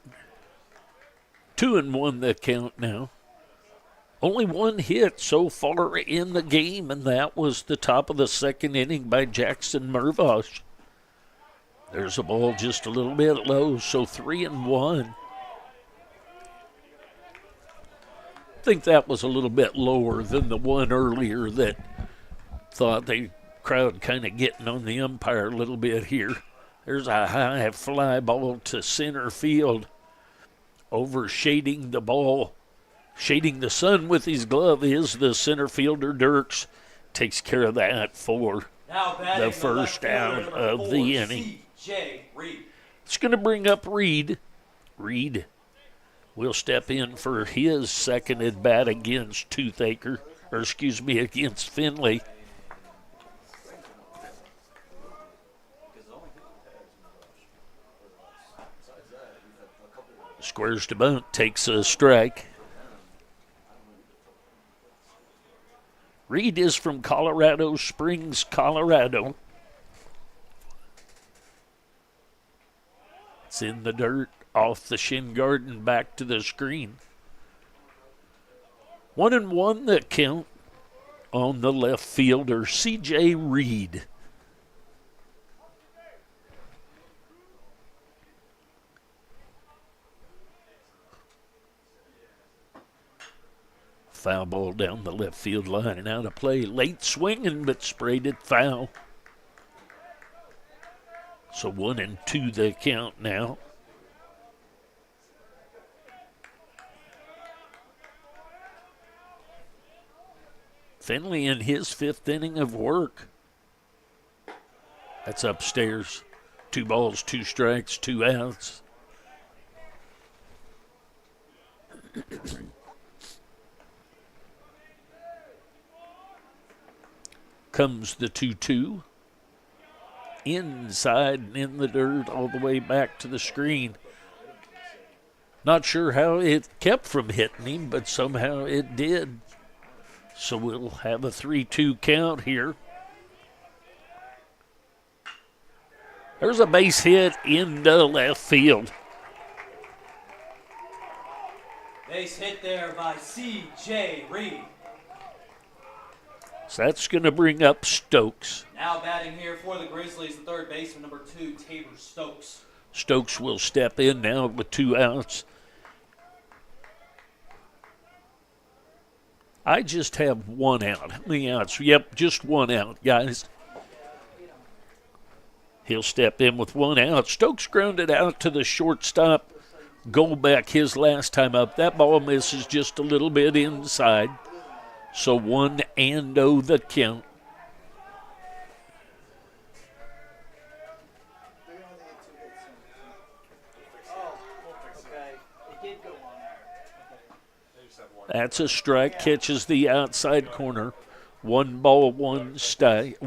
2-1 the count now. Only one hit so far in the game, and that was the top of the second inning by Jackson Mervosh. There's a ball just a little bit low, so 3-1. I think that was a little bit lower than the one earlier that thought the crowd kind of getting on the umpire a little bit here. There's a high fly ball to center field, overshading the ball. Shading the sun with his glove is the center fielder, Dirks. Takes care of that for the first out of the inning. It's going to bring up Reed. Reed will step in for his second at bat against Toothaker, against Finley. Squares to bunt, takes a strike. Reed is from Colorado Springs, Colorado. It's in the dirt, off the shin guard and back to the screen. 1-1 the count on the left fielder, C.J. Reed. Foul ball down the left field line and out of play. Late swinging, but sprayed it foul. So 1-2 the count now. Finley in his fifth inning of work. That's upstairs. 2 balls, 2 strikes, 2 outs. Comes the 2-2. Inside and in the dirt all the way back to the screen. Not sure how it kept from hitting him, but somehow it did. So we'll have a 3-2 count here. There's a base hit into left field. Base hit there by C.J. Reed. So that's going to bring up Stokes. Now batting here for the Grizzlies, the third baseman, number 2, Tabor Stokes. Stokes will step in now with 2 outs. I just have 1 out. How many outs? Yep, just 1 out, guys. He'll step in with 1 out. Stokes grounded out to the shortstop. Goldbeck his last time up. That ball misses just a little bit inside. So 1-0 the count. That's a strike. Catches the outside corner. 1 ball, 1 strike.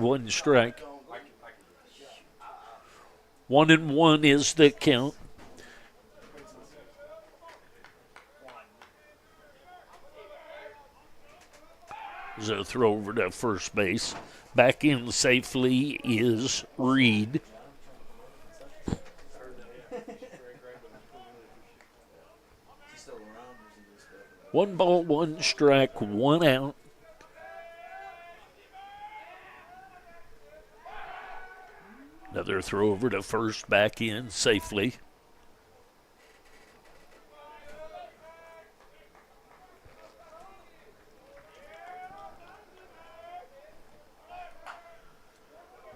1-1 is the count. There's a throw over to first base. Back in safely is Reed. One ball, 1 strike, 1 out. Another throw over to first, back in safely.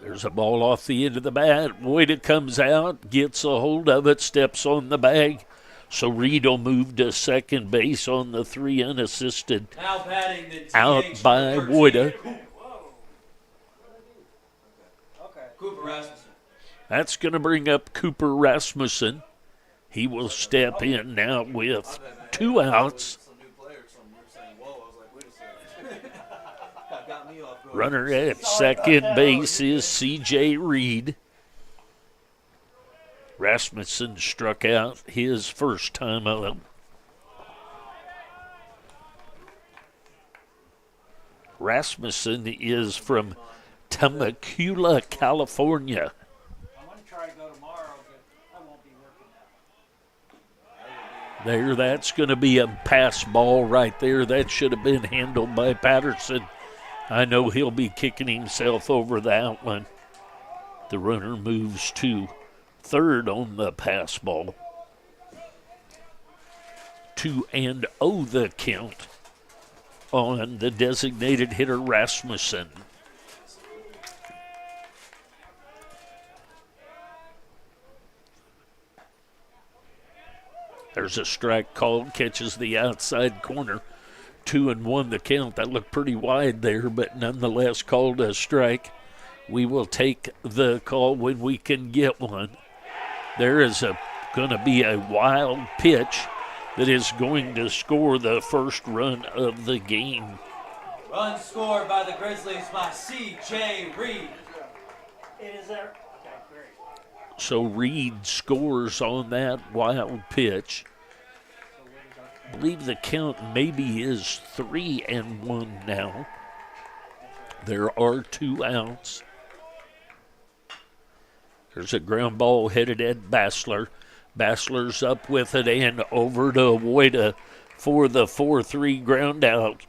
There's a ball off the end of the bat. Woida comes out, gets a hold of it, steps on the bag. So Reed will move to second base on the 3 unassisted. Now batting the out by Woida. Cooper Rasmussen. That's going to bring up Cooper Rasmussen. He will step in now with 2 outs. Runner at second base is C.J. Reed. Rasmussen struck out his first time up. Rasmussen is from Temecula, California. I'm going to try to go tomorrow, but I won't be working now. There, that's going to be a pass ball right there. That should have been handled by Patterson. I know he'll be kicking himself over that one. The runner moves to third on the pass ball. 2-0 the count on the designated hitter Rasmussen. There's a strike called, catches the outside corner. 2-1 the count. That looked pretty wide there, but nonetheless called a strike. We will take the call when we can get one. There is going to be a wild pitch that is going to score the first run of the game. Run scored by the Grizzlies by C.J. Reed. It is there. Okay, great. So Reed scores on that wild pitch. I believe the count maybe is 3-1 now. There are 2 outs. There's a ground ball headed at Bassler. Bassler's up with it and over to Woida for the 4-3 ground out.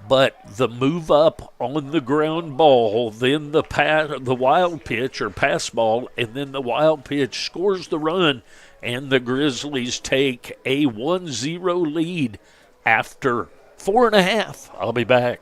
But the move up on the ground ball, then the wild pitch or pass ball, and then the wild pitch scores the run, and the Grizzlies take a 1-0 lead after 4.5. I'll be back.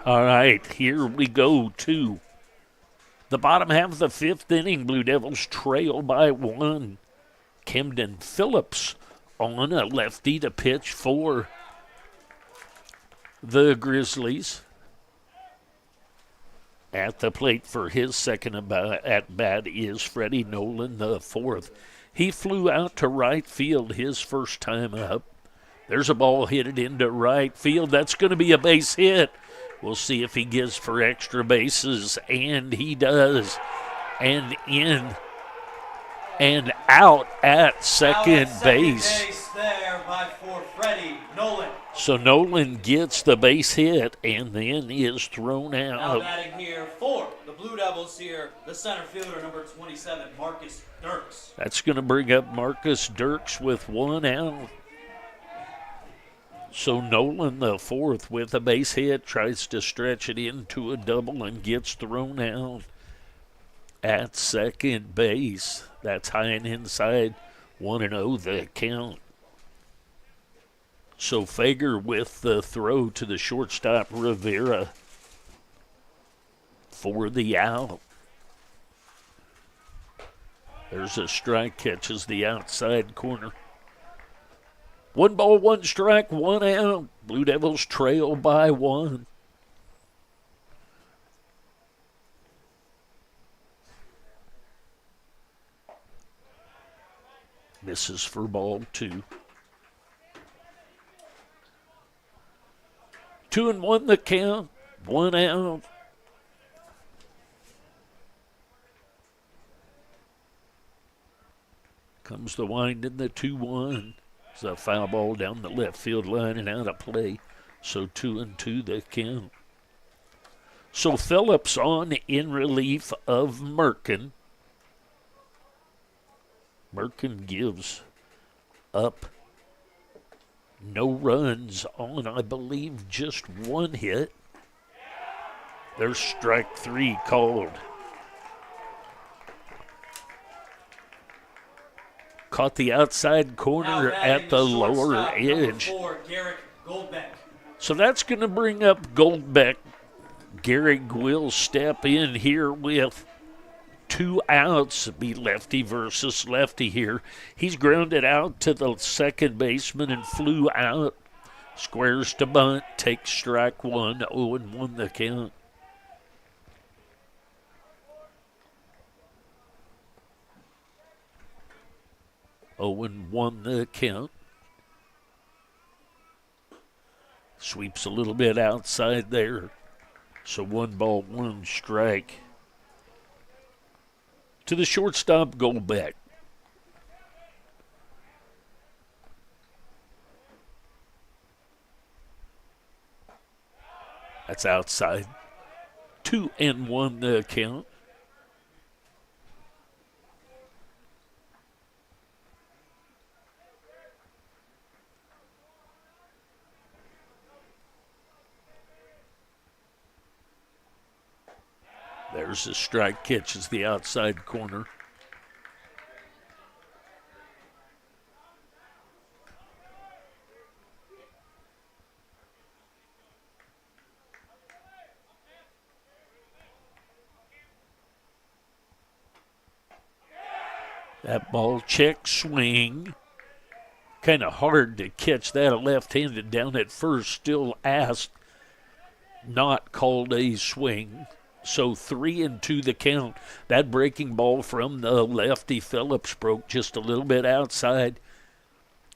All right, here we go to the bottom half of the fifth inning. Blue Devils trail by 1. Camden Phillips on a lefty to pitch for the Grizzlies. At the plate for his second at bat is Freddie Nolan, the fourth. He flew out to right field his first time up. There's a ball hit into right field. That's going to be a base hit. We'll see if he gives for extra bases, and he does. And in and out at second base. There for Freddie Nolan. So Nolan gets the base hit and then is thrown Now out. batting here for the Blue Devils here, the center fielder, number 27, Marcus Dirks. That's going to bring up Marcus Dirks with 1 out. So Nolan, the fourth, with a base hit, tries to stretch it into a double and gets thrown out at second base. That's high and inside. 1-0 the count. So Fager with the throw to the shortstop, Rivera, for the out. There's a strike, catches the outside corner. 1 ball, 1 strike, 1 out. Blue Devils trail by 1. Misses for ball 2. 2-1 the count, 1 out. Comes the wind in the 2-1. It's a foul ball down the left field line and out of play. So 2-2 the count. So Phillips on in relief of Merkin. Merkin gives up no runs on, I believe, just 1 hit. There's strike 3 called. Caught the outside corner at the lower edge. So that's going to bring up Goldbeck. Garrick will step in here with 2 outs. Be lefty versus lefty here. He's grounded out to the second baseman and flew out. Squares to bunt, takes strike 1, 0-1 the count. Won the count. Sweeps a little bit outside there. So 1 ball, 1 strike. To the shortstop, Goldbeck. That's outside. 2-1 the count. There's a strike, catches the outside corner. That ball check swing. Kind of hard to catch that left-handed down at first. Still asked, not called a swing. So 3-2 the count. That breaking ball from the lefty Phillips broke just a little bit outside.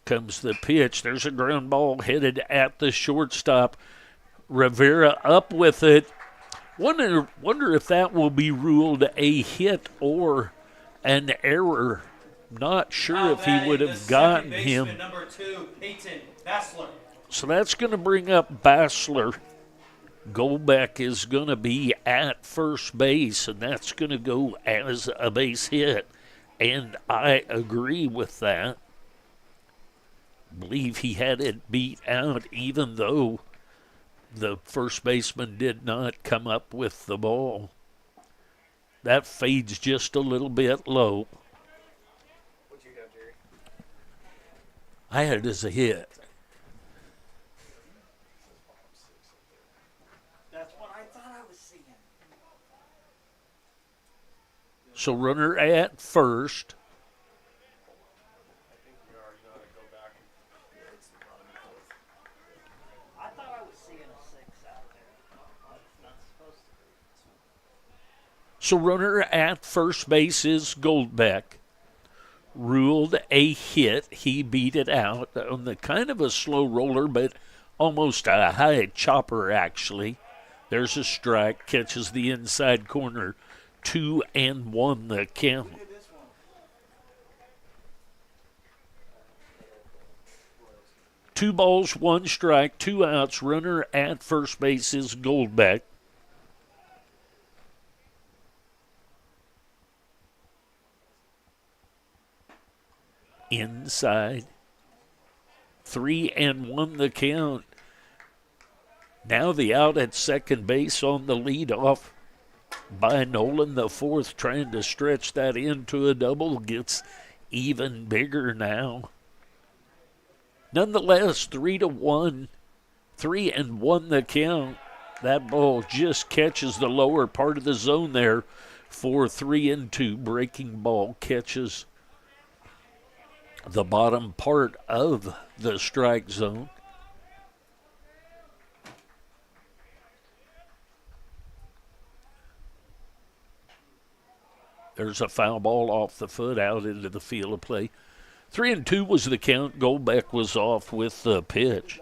Comes the pitch. There's a ground ball headed at the shortstop. Rivera up with it. Wonder if that will be ruled a hit or an error. Not sure if he would have gotten him. Number 2, Peyton Bassler. So that's going to bring up Bassler. Goldbeck is going to be at first base, and that's going to go as a base hit. And I agree with that. Believe he had it beat out, even though the first baseman did not come up with the ball. That fades just a little bit low. What you got, Jerry? I had it as a hit. That's So runner at first. I thought I was seeing a 6 out there. It's not supposed to be. So runner at first base is Goldbeck. Ruled a hit. He beat it out on the kind of a slow roller, but almost a high chopper, actually. There's a strike, catches the inside corner. 2-1 the count. 2 balls, 1 strike, 2 outs. Runner at first base is Goldbeck. Inside. 3-1 the count. Now the out at second base on the leadoff by Nolan, the fourth, trying to stretch that into a double, gets even bigger now. Nonetheless, 3-1, 3-1 the count. That ball just catches the lower part of the zone there for 3-2. Breaking ball catches the bottom part of the strike zone. There's a foul ball off the foot out into the field of play. 3-2 was the count. Goldbeck was off with the pitch.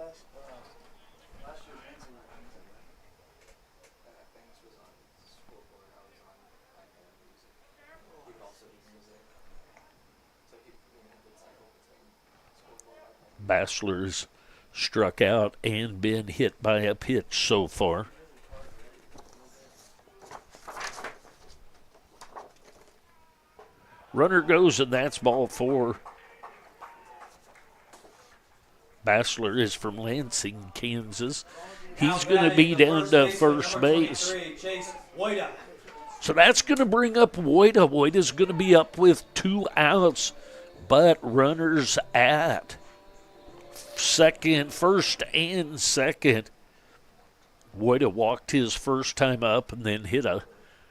Bachelor's struck out and been hit by a pitch so far. Runner goes, and that's ball 4. Bachelor is from Lansing, Kansas. He's going to be down to first base. So that's going to bring up Wojda. Wojda's going to be up with 2 outs, but runners at first and second. Wojda walked his first time up and then hit a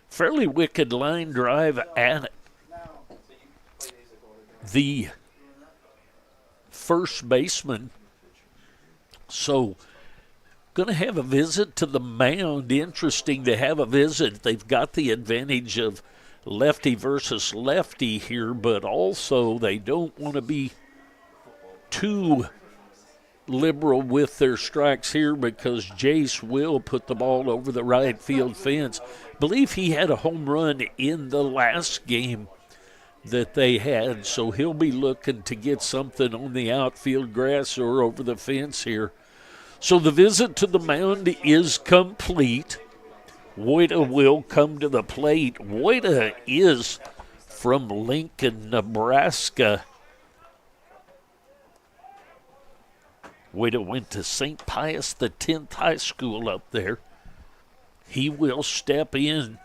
fairly wicked line drive at the first baseman. So, going to have a visit to the mound. Interesting to have a visit. They've got the advantage of lefty versus lefty here, but also they don't want to be too liberal with their strikes here because Jace will put the ball over the right field fence. I believe he had a home run in the last game that they had, so he'll be looking to get something on the outfield grass or over the fence here. So the visit to the mound is complete. Wojda will come to the plate. Wojda is from Lincoln, Nebraska. Wojda went to St. Pius X High School up there. He will step in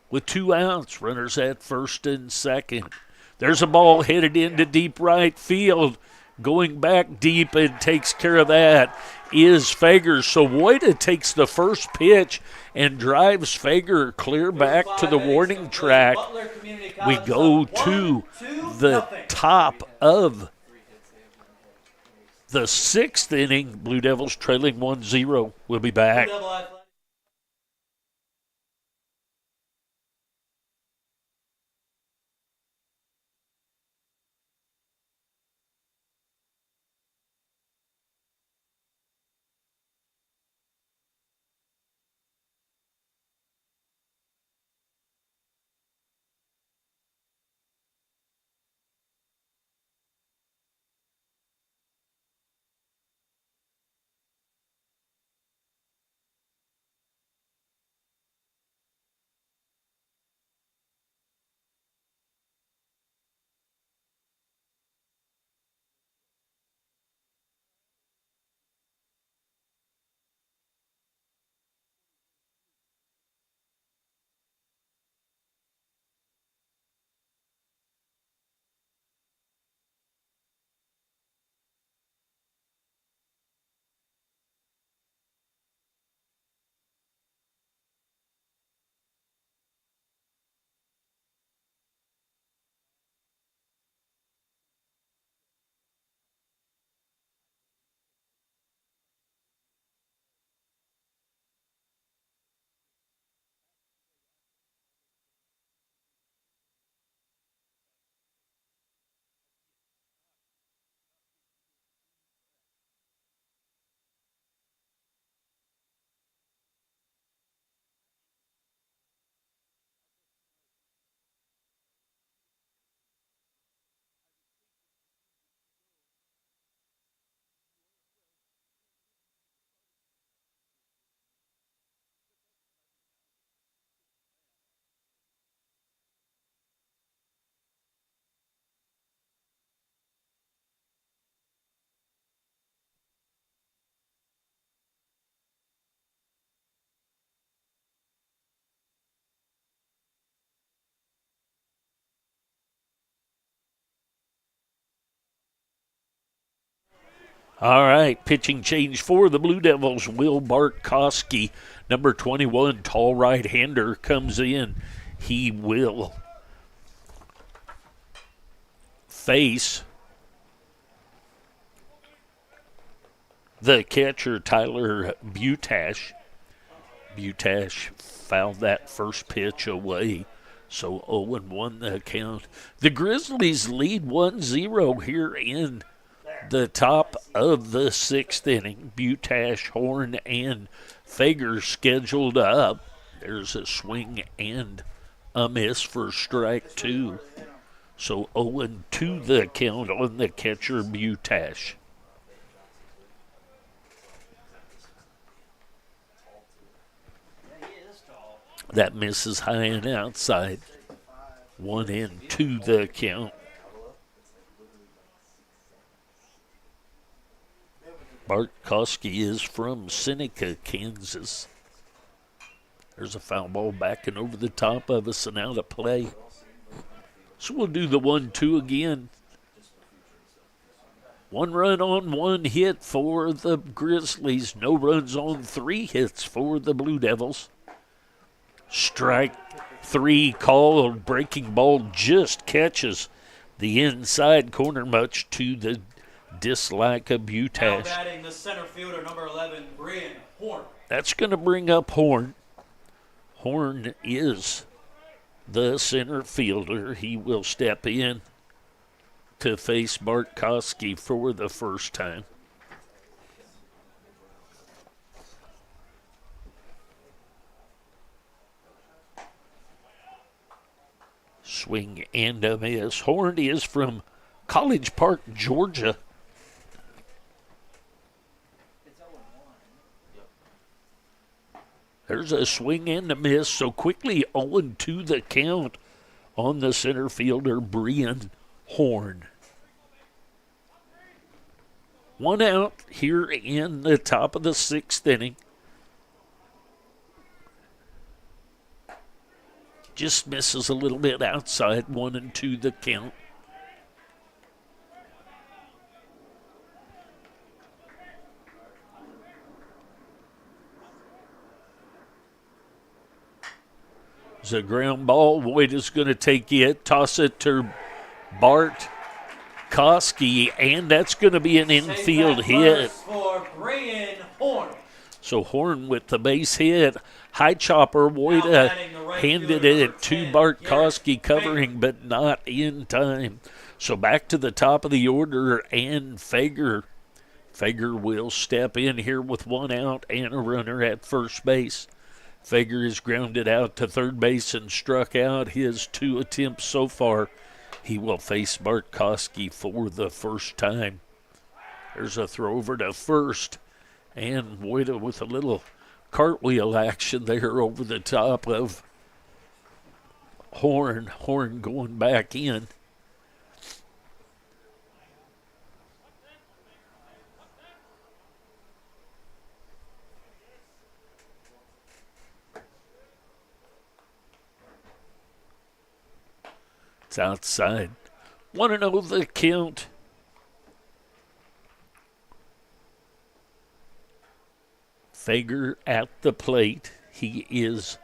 with 2 outs. Runners at first and second. There's a ball headed into deep right field. Going back deep and takes care of that is Fager. So Wojda takes the first pitch and drives Fager clear back to the warning track. We go to the top of the 6th inning. Blue Devils trailing 1-0. We'll be back. All right, pitching change for the Blue Devils. Will Bartkowski, number 21, tall right-hander, comes in. He will face the catcher, Tyler Butash. Butash fouled that first pitch away, so 0-1 the count. The Grizzlies lead 1-0 here in the top of the sixth inning. Butash, Horn, and Fager scheduled up. There's a swing and a miss for strike two. So 0-2 the count on the catcher, Butash. That misses high and outside. 1-2 the count. Bartkowski is from Seneca, Kansas. There's a foul ball backing over the top of us and out of play. So we'll do the 1-2 again. 1 run on 1 hit for the Grizzlies. No runs on 3 hits for the Blue Devils. Strike 3 called. Breaking ball just catches the inside corner, much to the dislike of Butash. Now batting the center fielder, number 11, Brian Horn. That's going to bring up Horn. Horn is the center fielder. He will step in to face Bartkowski for the first time. Swing and a miss. Horn is from College Park, Georgia. There's a swing and a miss, so quickly 0-2 the count on the center fielder, Brian Horn. 1 out here in the top of the 6th inning. Just misses a little bit outside, 1-2 the count. It's a ground ball. Boyd is going to take it, toss it to Bart Koski, and that's going to be an infield hit. For Brian Horn. So Horn with the base hit. High chopper. Woida handed it to Bart Koski, covering, but not in time. So back to the top of the order, and Fager. Fager will step in here with 1 out and a runner at first base. Fager is grounded out to third base and struck out his 2 attempts so far. He will face Bartkowski for the first time. There's a throw over to first, and Woida with a little cartwheel action there over the top of Horn. Horn going back in. It's outside. 1-0 the count. Fager at the plate. He is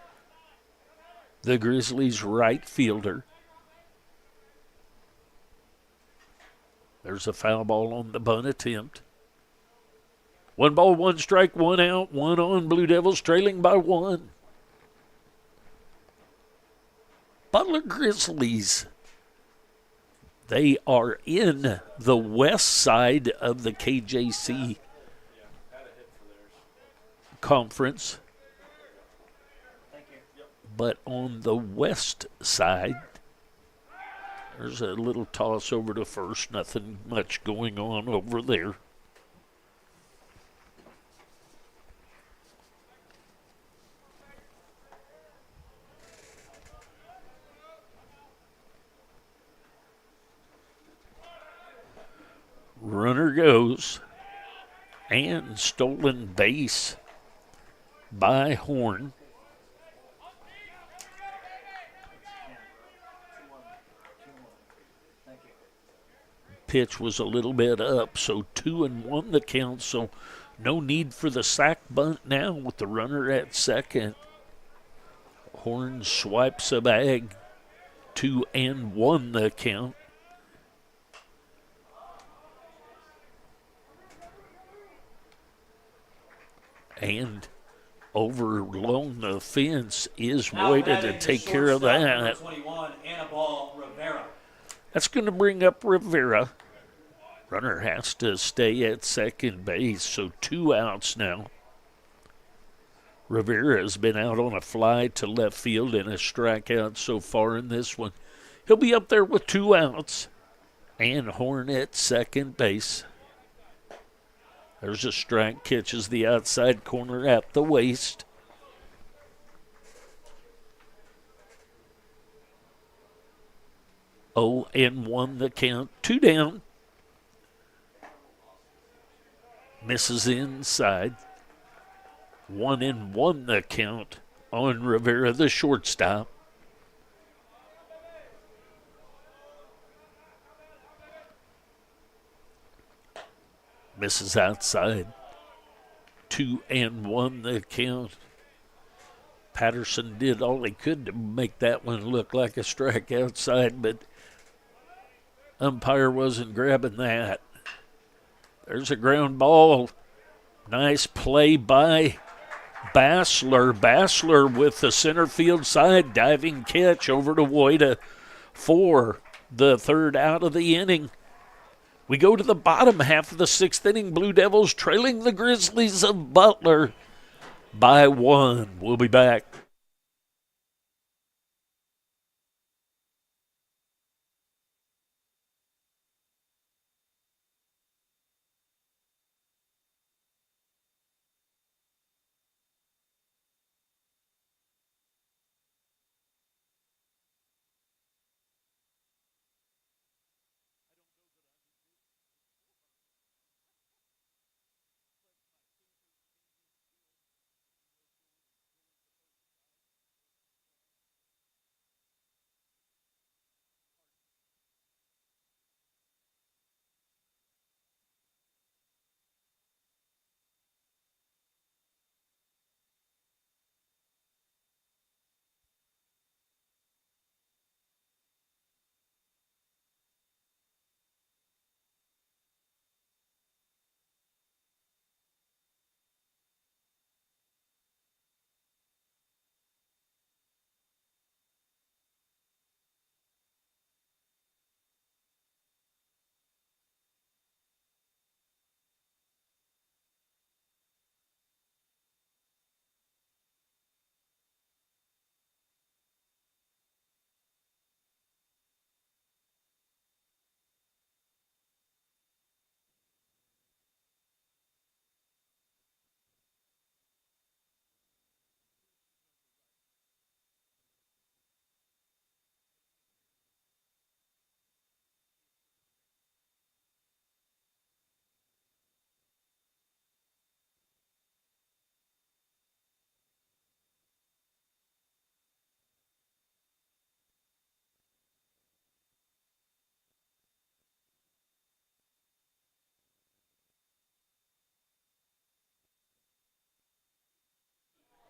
the Grizzlies' right fielder. There's a foul ball on the bunt attempt. 1 ball, 1 strike, 1 out, 1 on. Blue Devils trailing by 1. Butler Grizzlies. They are in the west side of the KJC conference. But on the west side, there's a little toss over to first. Nothing much going on over there. Runner goes, and stolen base by Horn. pitch was a little bit up, so 2-1 the count, so no need for the sac bunt now with the runner at second. Horn swipes a bag, 2-1 the count. And over along the fence is Woida to take care of that. 21, Anibal Rivera. That's going to bring up Rivera. Runner has to stay at second base, so 2 outs now. Rivera has been out on a fly to left field and a strikeout so far in this one. He'll be up there with 2 outs. And Horn at second base. There's a strike, catches the outside corner at the waist. Oh, and 1 the count, 2 down. Misses inside. 1-1 the count on Rivera, the shortstop. Misses outside. 2-1 the count. Patterson did all he could to make that one look like a strike outside, but umpire wasn't grabbing that. There's a ground ball. Nice play by Bassler. Bassler with the center field side diving catch over to Woida for the 3rd out of the inning. We go to the bottom half of the 6th inning. Blue Devils trailing the Grizzlies of Butler by 1. We'll be back.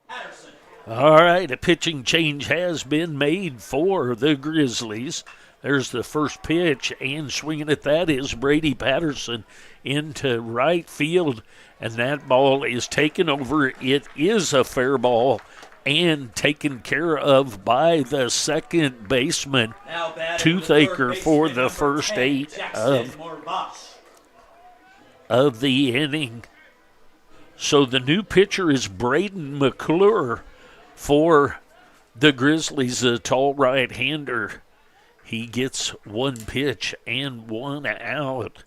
Patterson. All right, a pitching change has been made for the Grizzlies. There's the first pitch, and swinging at that is Brady Patterson into right field, and that ball is taken over. It is a fair ball and taken care of by the second baseman, Toothaker, for the first 8 of the inning. So the new pitcher is Braden McClure for the Grizzlies, a tall right-hander. He gets 1 pitch and 1 out.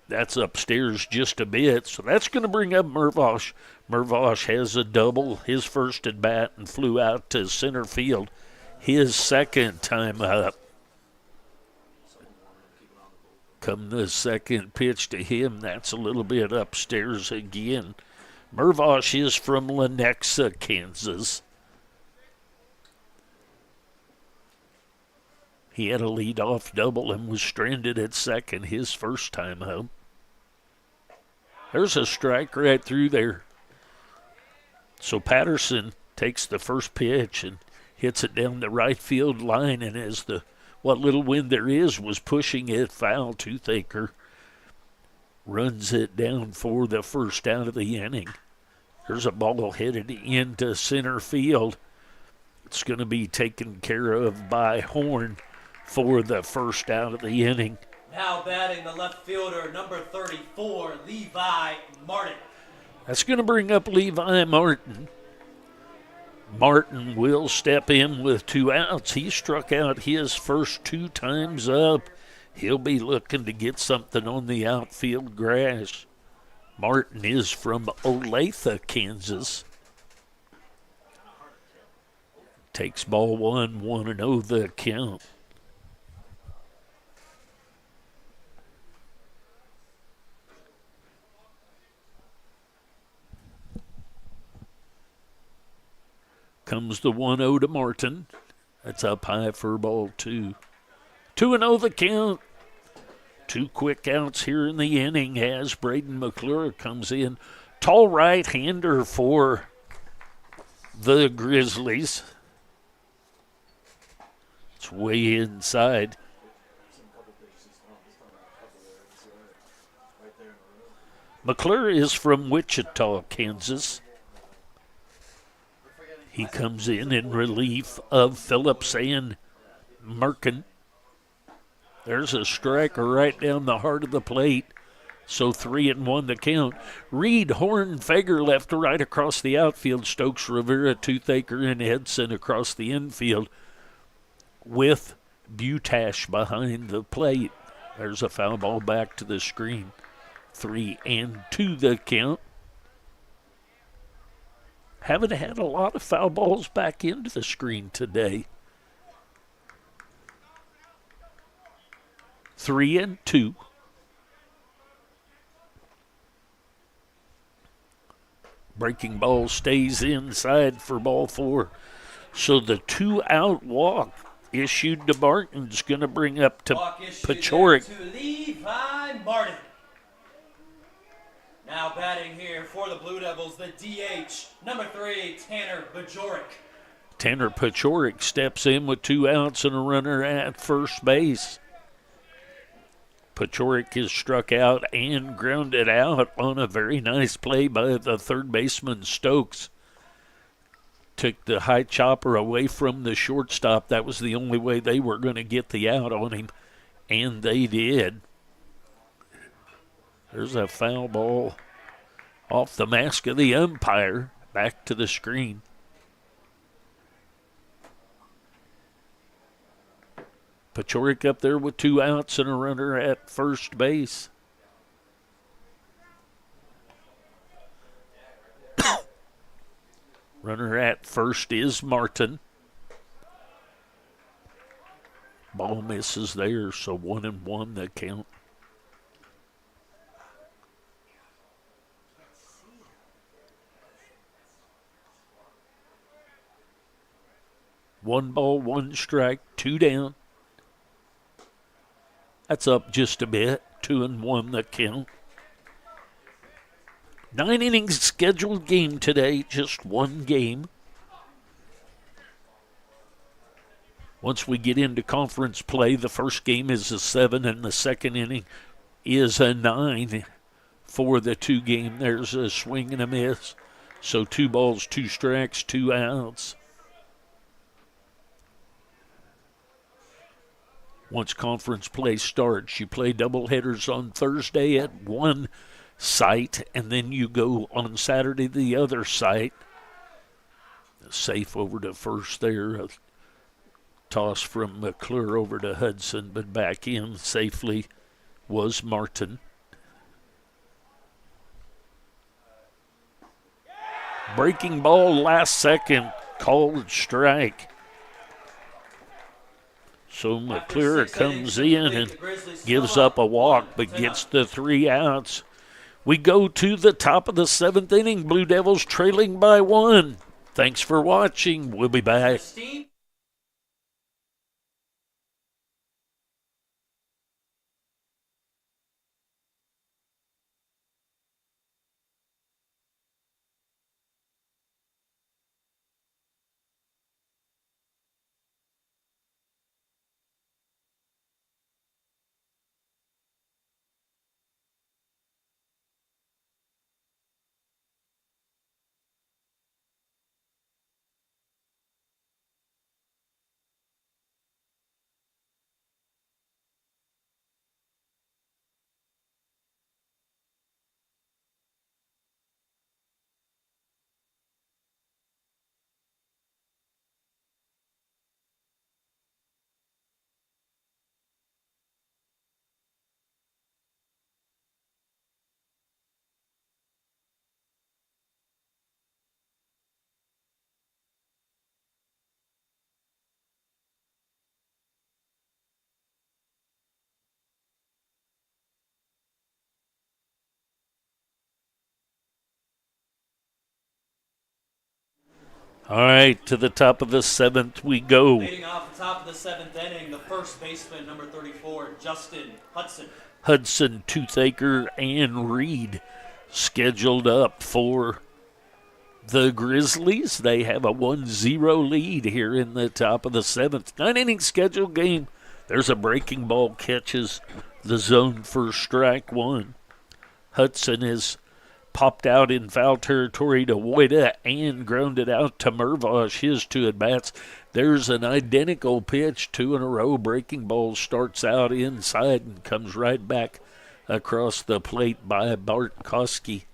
That's upstairs just a bit, so that's going to bring up Mervosh. Mervosh has a double, his first at bat, and flew out to center field his second time up. Come the second pitch to him, that's a little bit upstairs again. Mervosh is from Lenexa, Kansas. He had a leadoff double and was stranded at second his first time up. There's a strike right through there. So Patterson takes the first pitch and hits it down the right field line, and as what little wind there is was pushing it foul, Toothaker runs it down for the first out of the inning. There's a ball headed into center field. It's going to be taken care of by Horn for the first out of the inning. Now batting the left fielder, number 34, Levi Martin. That's going to bring up Levi Martin. Martin will step in with 2 outs. He struck out his first 2 times up. He'll be looking to get something on the outfield grass. Martin is from Olathe, Kansas. Takes ball 1, 1-0 the count. Comes the 1-0 to Martin. That's up high for ball 2. 2-0 the count. 2 quick outs here in the inning as Braden McClure comes in. Tall right-hander for the Grizzlies. It's way inside. McClure is from Wichita, Kansas. He comes in relief of Phillips and Merkin. There's a striker right down the heart of the plate. So 3-1 the count. Reed, Horn, Fager left to right across the outfield. Stokes, Rivera, Toothaker, and Edson across the infield with Butash behind the plate. There's a foul ball back to the screen. 3-2 the count. Haven't had a lot of foul balls back into the screen today. 3-2. Breaking ball stays inside for ball 4. So the 2-out walk issued to Barton's going to bring up to Pachorik. To Levi Martin. Now batting here for the Blue Devils, the DH, number 3, Tanner Pachorik. Tanner Pachorik steps in with 2 outs and a runner at first base. Pachorik is struck out and grounded out on a very nice play by the third baseman Stokes. Took the high chopper away from the shortstop. That was the only way they were going to get the out on him, and they did. There's a foul ball off the mask of the umpire, back to the screen. Pachorik up there with 2 outs and a runner at first base. Runner at first is Martin. Ball misses there, so 1-1 the count. One ball, 1 strike, 2 down. That's up just a bit. 2-1 the count. 9 innings scheduled game today, just 1 game. Once we get into conference play, the first game is a 7 and the second inning is a 9 for the 2 game. There's a swing and a miss. So 2 balls, 2 strikes, 2 outs. Once conference play starts, you play doubleheaders on Thursday at one site, and then you go on Saturday to the other site. Safe over to first there. A toss from McClure over to Hudson, but back in safely was Martin. Breaking ball last second, called strike. So McClure comes in and gives up a walk, but gets the 3 outs. We go to the top of the 7th inning. Blue Devils trailing by 1. Thanks for watching. We'll be back. All right, to the top of the 7th we go. Leading off the top of the 7th inning, the first baseman, number 34, Justin Hudson. Hudson, Toothaker, and Reed scheduled up for the Grizzlies. They have a 1-0 lead here in the top of the 7th. 9-inning scheduled game. There's a breaking ball, catches the zone for strike one. Hudson is popped out in foul territory to Woida and grounded out to Mervosh, his 2 at-bats. There's an identical pitch, 2 in a row. Breaking ball starts out inside and comes right back across the plate by Bartkowski.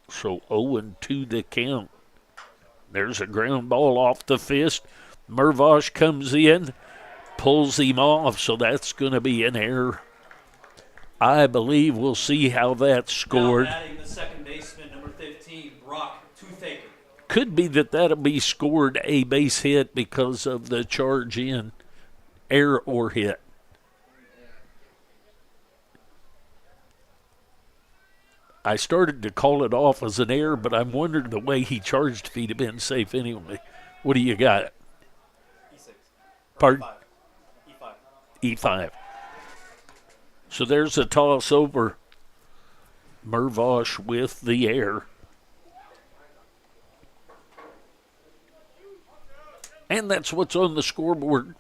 So 0-2 the count. There's a ground ball off the fist. Mervosh comes in, pulls him off, so that's going to be an error. I believe we'll see how that's scored. Now batting the second baseman, number 15, Brock Toothaker. Could be that'll be scored a base hit because of the charge in, error or hit. I started to call it off as an error, but I'm wondering the way he charged if he'd have been safe anyway. What do you got? E6. Pardon? E5. E5. So there's a toss over. Mervosh with the air. And that's what's on the scoreboard.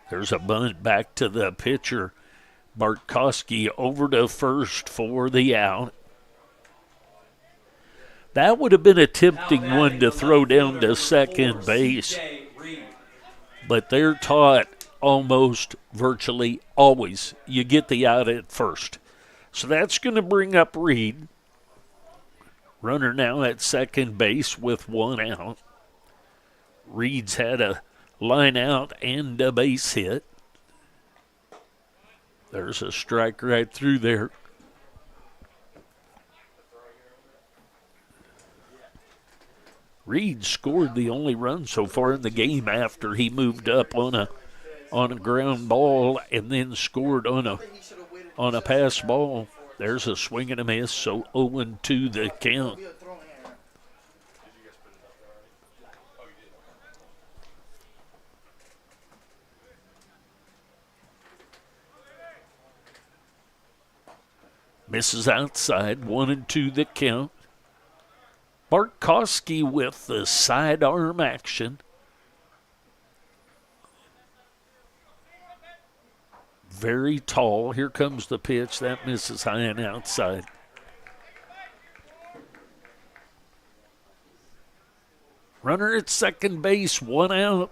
There's a bunt back to the pitcher. Bartkowski over to first for the out. That would have been a tempting one to throw down to second base. But they're taught almost virtually always you get the out at first. So that's going to bring up Reed. Runner now at second base with 1 out. Reed's had a line out and a base hit. There's a strike right through there. Reed scored the only run so far in the game after he moved up on a ground ball and then scored on a pass ball. There's a swing and a miss, so 0-2 the count. Misses outside, 1-2 the count. Bartkowski with the sidearm action. Very tall. Here comes the pitch. That misses high and outside. Runner at second base, 1 out.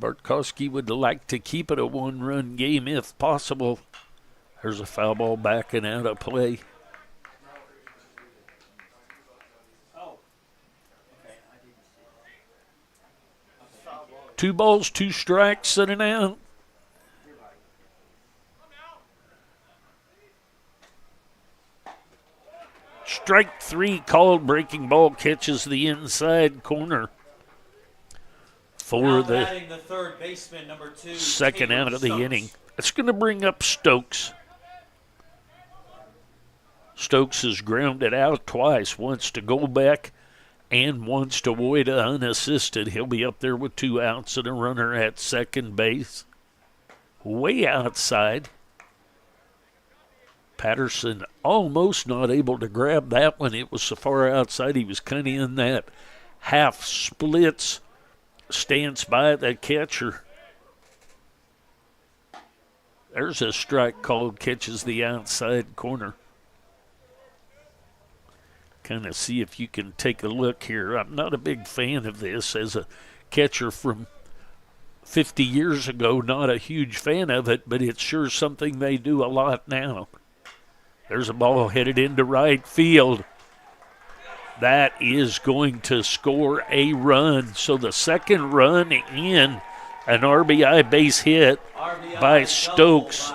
Bartkowski would like to keep it a 1-run game if possible. There's a foul ball backing out of play. Two balls, 2 strikes, and an out. Strike 3 called. Breaking ball catches the inside corner for the third baseman, number 2, second Taylor out of the Stokes. inning. It's going to bring up Stokes. Stokes has grounded out twice, wants to go back and wants to avoid unassisted. He'll be up there with 2 outs and a runner at second base. Way outside. Patterson almost not able to grab that one. It was so far outside. He was kind of in that half splits stance by the catcher. There's a strike called, catches the outside corner. Kind of see if you can take a look here. I'm not a big fan of this as a catcher from 50 years ago. Not a huge fan of it, but it's sure something they do a lot now. There's a ball headed into right field. That is going to score a run. So the second run in, an RBI base hit by Stokes.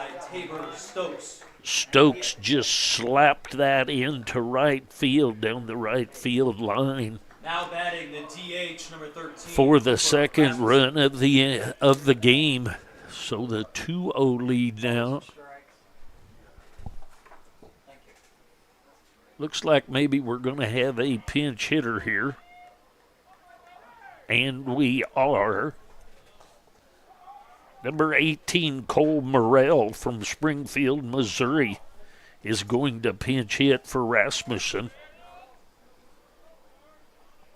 Stokes just slapped that into right field, down the right field line. Now batting the DH, number 13. For the second run of the game. So the 2-0 lead now. Looks like maybe we're going to have a pinch hitter here. And we are. Number 18, Cole Morrell from Springfield, Missouri, is going to pinch hit for Rasmussen.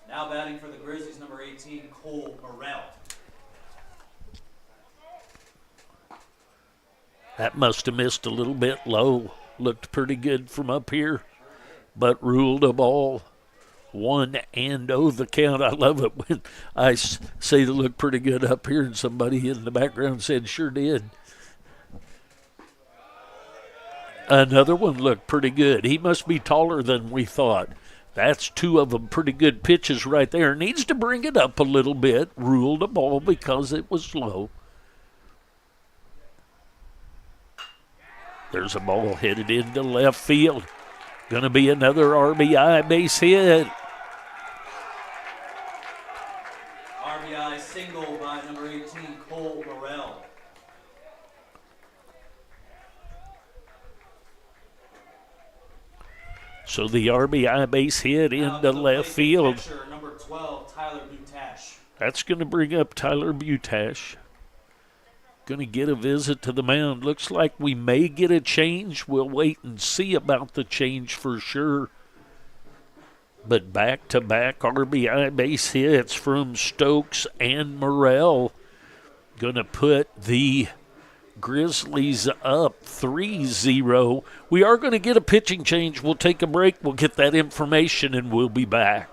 Now batting for the Grizzlies, number 18, Cole Morrell. That must have missed a little bit low. Looked pretty good from up here, but ruled a ball. 1-0 the count. I love it when I say they look pretty good up here and somebody in the background said sure did. Another one looked pretty good. He must be taller than we thought. That's two of them pretty good pitches right there. Needs to bring it up a little bit. Ruled a ball because it was low. There's a ball headed into left field. Going to be another RBI base hit. RBI single by number 18, Cole Morrell. So the RBI base hit into left field. Catcher, number 12, Tyler Butash. That's going to bring up Tyler Butash. Going to get a visit to the mound. Looks like we may get a change. We'll wait and see about the change for sure. But back-to-back RBI base hits from Stokes and Morrell. Going to put the Grizzlies up 3-0. We are going to get a pitching change. We'll take a break. We'll get that information, and we'll be back.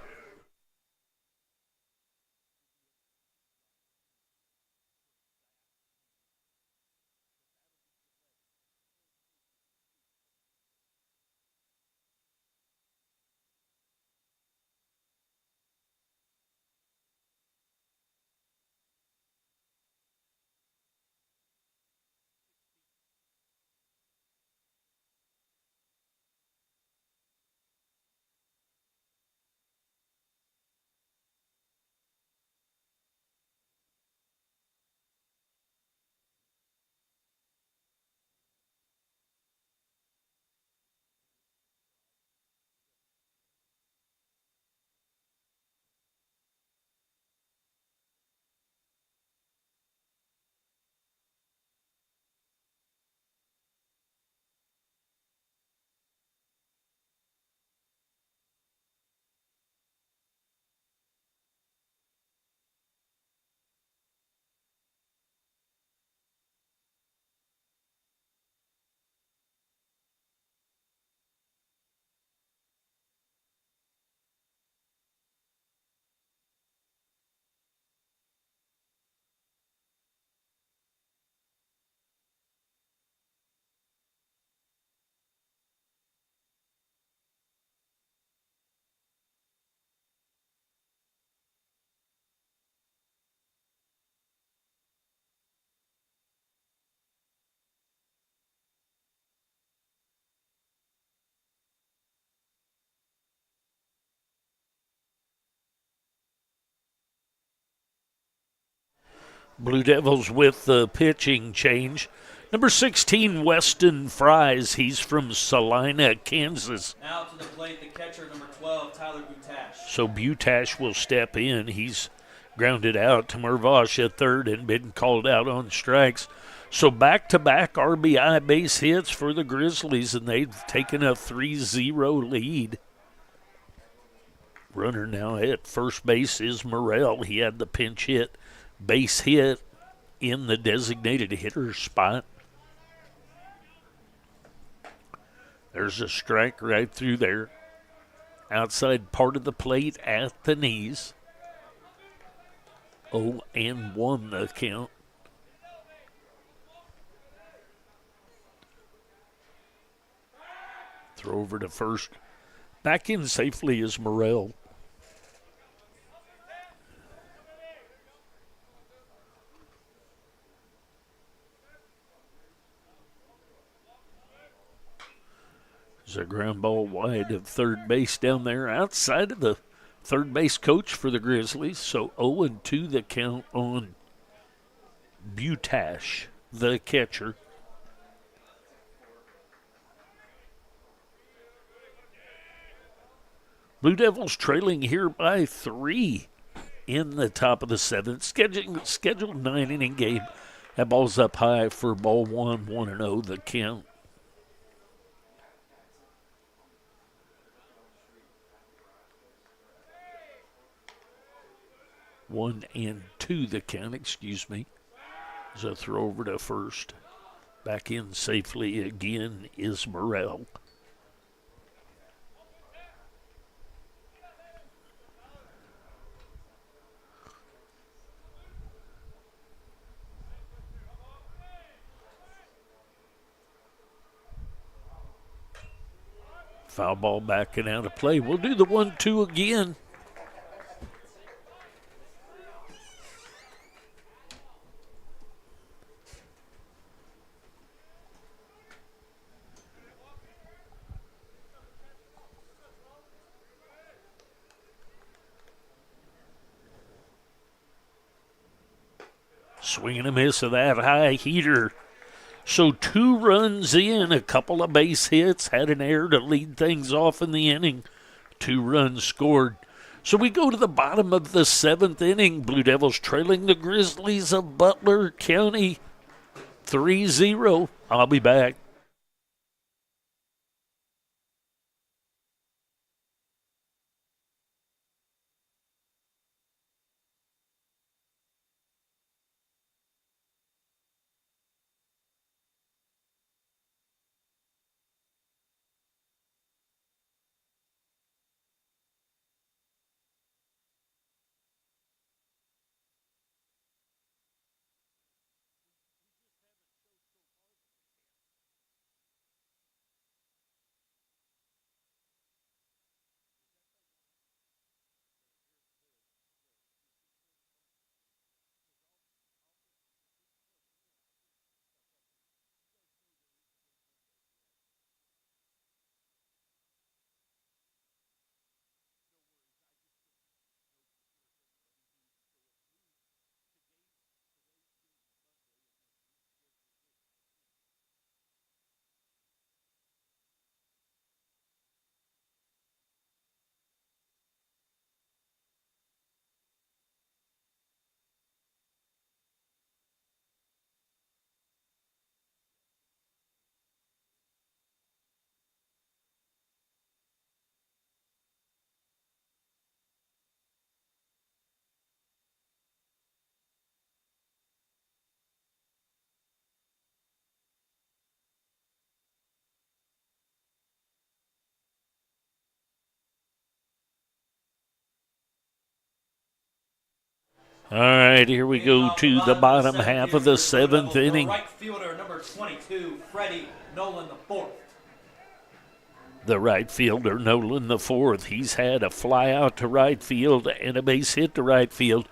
Blue Devils with the pitching change. Number 16, Weston Fries. He's from Salina, Kansas. Now to the plate, the catcher, number 12, Tyler Butash. So Butash will step in. He's grounded out to Mervosh at third and been called out on strikes. So back-to-back RBI base hits for the Grizzlies, and they've taken a 3-0 lead. Runner now at first base is Morrell. He had the pinch hit base hit in the designated hitter spot. There's a strike right through there. Outside part of the plate at the knees. 0-1 the count. Throw over to first. Back in safely is Morrell. There's a ground ball wide of third base down there outside of the third base coach for the Grizzlies. So 0-2 the count on Butash, the catcher. Blue Devils trailing here by 3 in the top of the 7th. Scheduled 9-inning game. That ball's up high for ball 1, 1-0 the count. 1-2 the count, excuse me. There's a throw over to first. Back in safely again is Morrell. Foul ball backing out of play. We'll do the 1-2 again. Swing and a miss of that high heater. So 2 runs in, a couple of base hits, had an error to lead things off in the inning. 2 runs scored. So we go to the bottom of the 7th inning. Blue Devils trailing the Grizzlies of Butler County 3-0. I'll be back. All right, here we go to the bottom half of the 7th inning. Right fielder number 22, Freddie Nolan IV. The right fielder, Nolan IV. He's had a fly out to right field and a base hit to right field,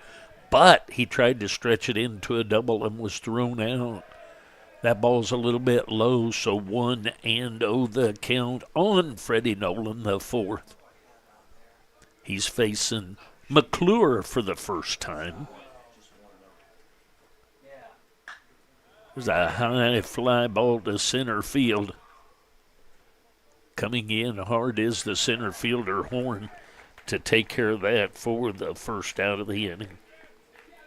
but he tried to stretch it into a double and was thrown out. That ball's a little bit low, so 1-0 the count on Freddie Nolan IV. He's facing McClure for the first time. There's a high fly ball to center field. Coming in hard is the center fielder, Horn, to take care of that for the first out of the inning.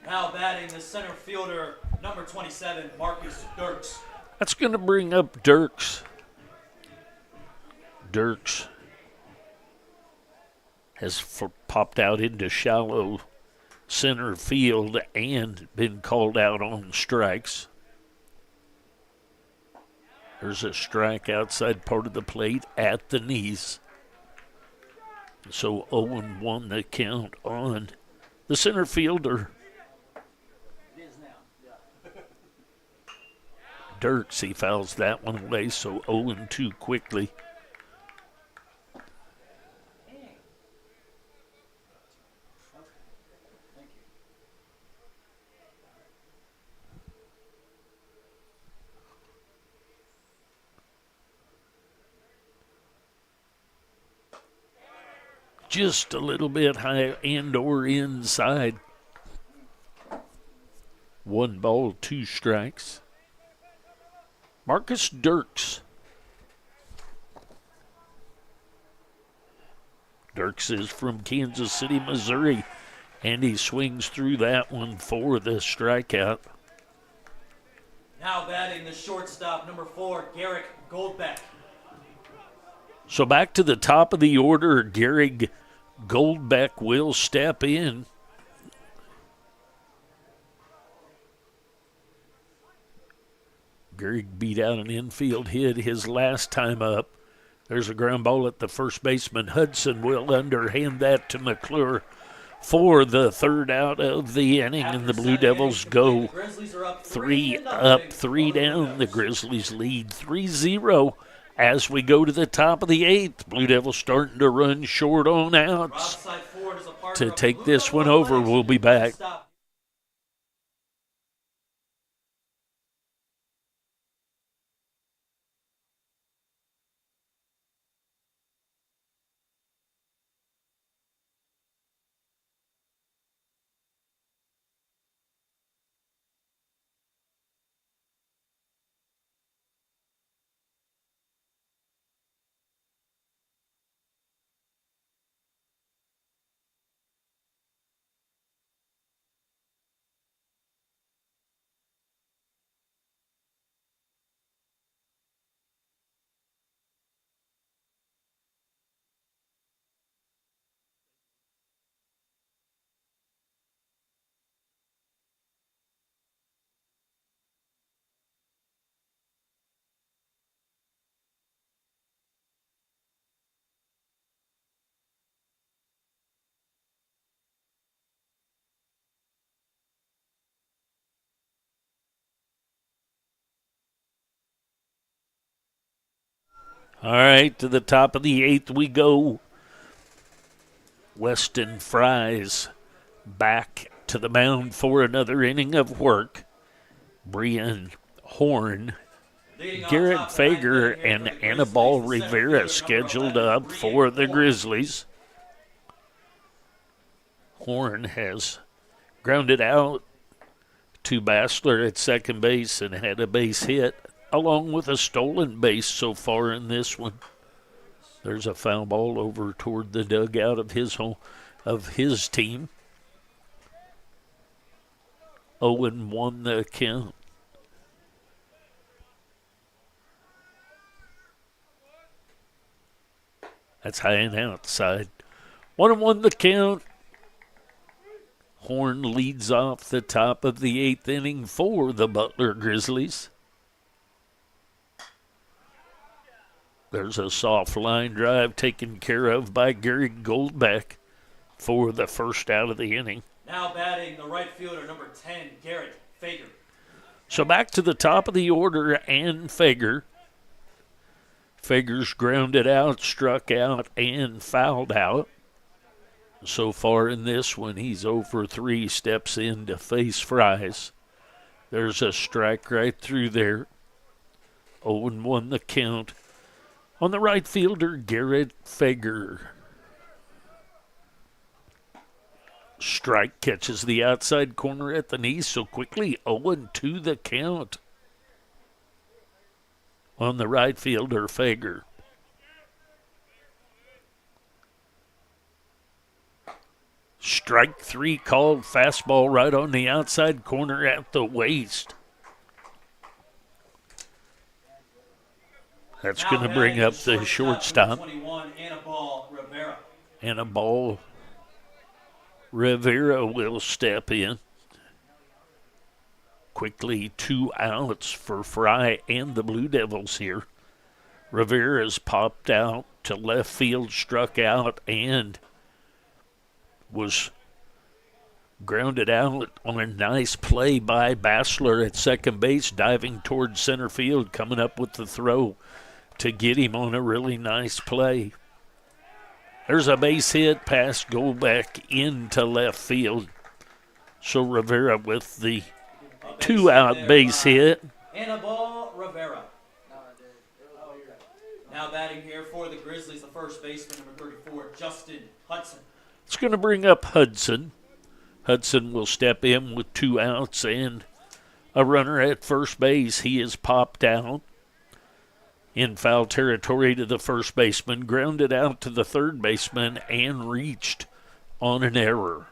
Now batting the center fielder, number 27, Marcus Dirks. That's going to bring up Dirks. Dirks has popped out into shallow center field and been called out on strikes. There's a strike outside part of the plate at the knees. So 0-1 the count on the center fielder. It is now. Dirks, he fouls that one away, so 0-2 quickly. Just a little bit high and or inside. 1 ball, 2 strikes. Marcus Dirks. Dirks is from Kansas City, Missouri, and he swings through that one for the strikeout. Now batting the shortstop, number 4, Garrick Goldbeck. So back to the top of the order, Garrick Goldbeck will step in. Garrick beat out an infield hit his last time up. There's a ground ball at the first baseman. Hudson will underhand that to McClure for the third out of the inning, and the Blue Devils go 3 up, 3 down. The Grizzlies lead 3-0 as we go to the top of the 8th. Blue Devils starting to run short on outs. To take this one over, we'll be back. All right, to the top of the 8th we go. Weston Fries back to the mound for another inning of work. Brian Horn, Garrett Fager, and Anibal Rivera scheduled up for the Grizzlies. Horn has grounded out to Butler at second base and had a base hit, along with a stolen base so far in this one. There's a foul ball over toward the dugout of his team. 0-1 the count. That's high and outside. 1-1 the count. Horn leads off the top of the 8th inning for the Butler Grizzlies. There's a soft line drive taken care of by Garrick Goldbeck for the first out of the inning. Now batting the right fielder, number 10, Garrett Fager. So back to the top of the order, and Fager. Fager's grounded out, struck out, and fouled out. So far in this one, he's 0 for 3, steps in to face Fries. There's a strike right through there. 0-1 the count on the right fielder, Garrett Fager. Strike catches the outside corner at the knee, so quickly 0-2 the count on the right fielder, Fager. Strike 3 called, fastball right on the outside corner at the waist. That's going to bring up the shortstop. 21, Anibal Rivera will step in. Quickly 2 outs for Fry and the Blue Devils here. Rivera's popped out to left field, struck out, and was grounded out on a nice play by Butler at second base, diving towards center field, coming up with the throw to get him on a really nice play. There's a base hit past Goldbeck into left field. So Rivera with the 2-out base hit. Anibal Rivera. Now batting here for the Grizzlies, the first baseman, number 34, Justin Hudson. It's going to bring up Hudson. Hudson will step in with 2 outs and a runner at first base. He is popped out in foul territory to the first baseman, grounded out to the third baseman, and reached on an error.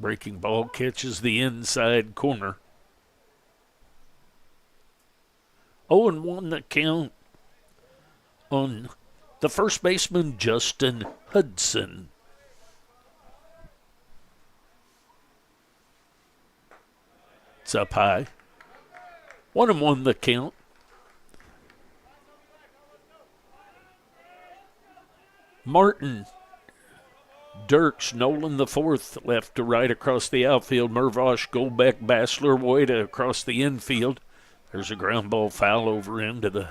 Breaking ball catches the inside corner. 0-1 the count on the first baseman, Justin Hudson. It's up high. 1-1 the count. Martin, Dirks, Nolan the fourth, left to right across the outfield. Mervosh, Golbeck, Bassler, Woida across the infield. There's a ground ball foul over into the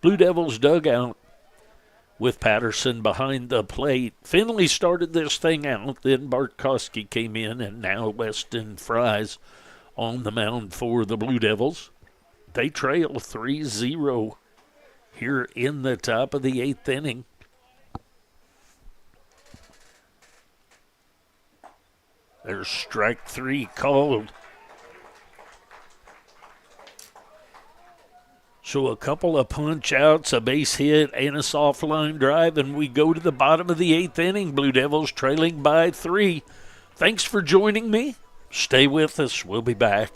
Blue Devils dugout with Patterson behind the plate. Finley started this thing out, then Bartkowski came in, and now Weston Fries on the mound for the Blue Devils. They trail 3-0 here in the top of the eighth inning. There's strike three called. So a couple of punch outs, a base hit, and a soft line drive, and we go to the bottom of the eighth inning. Blue Devils trailing by 3. Thanks for joining me. Stay with us. We'll be back.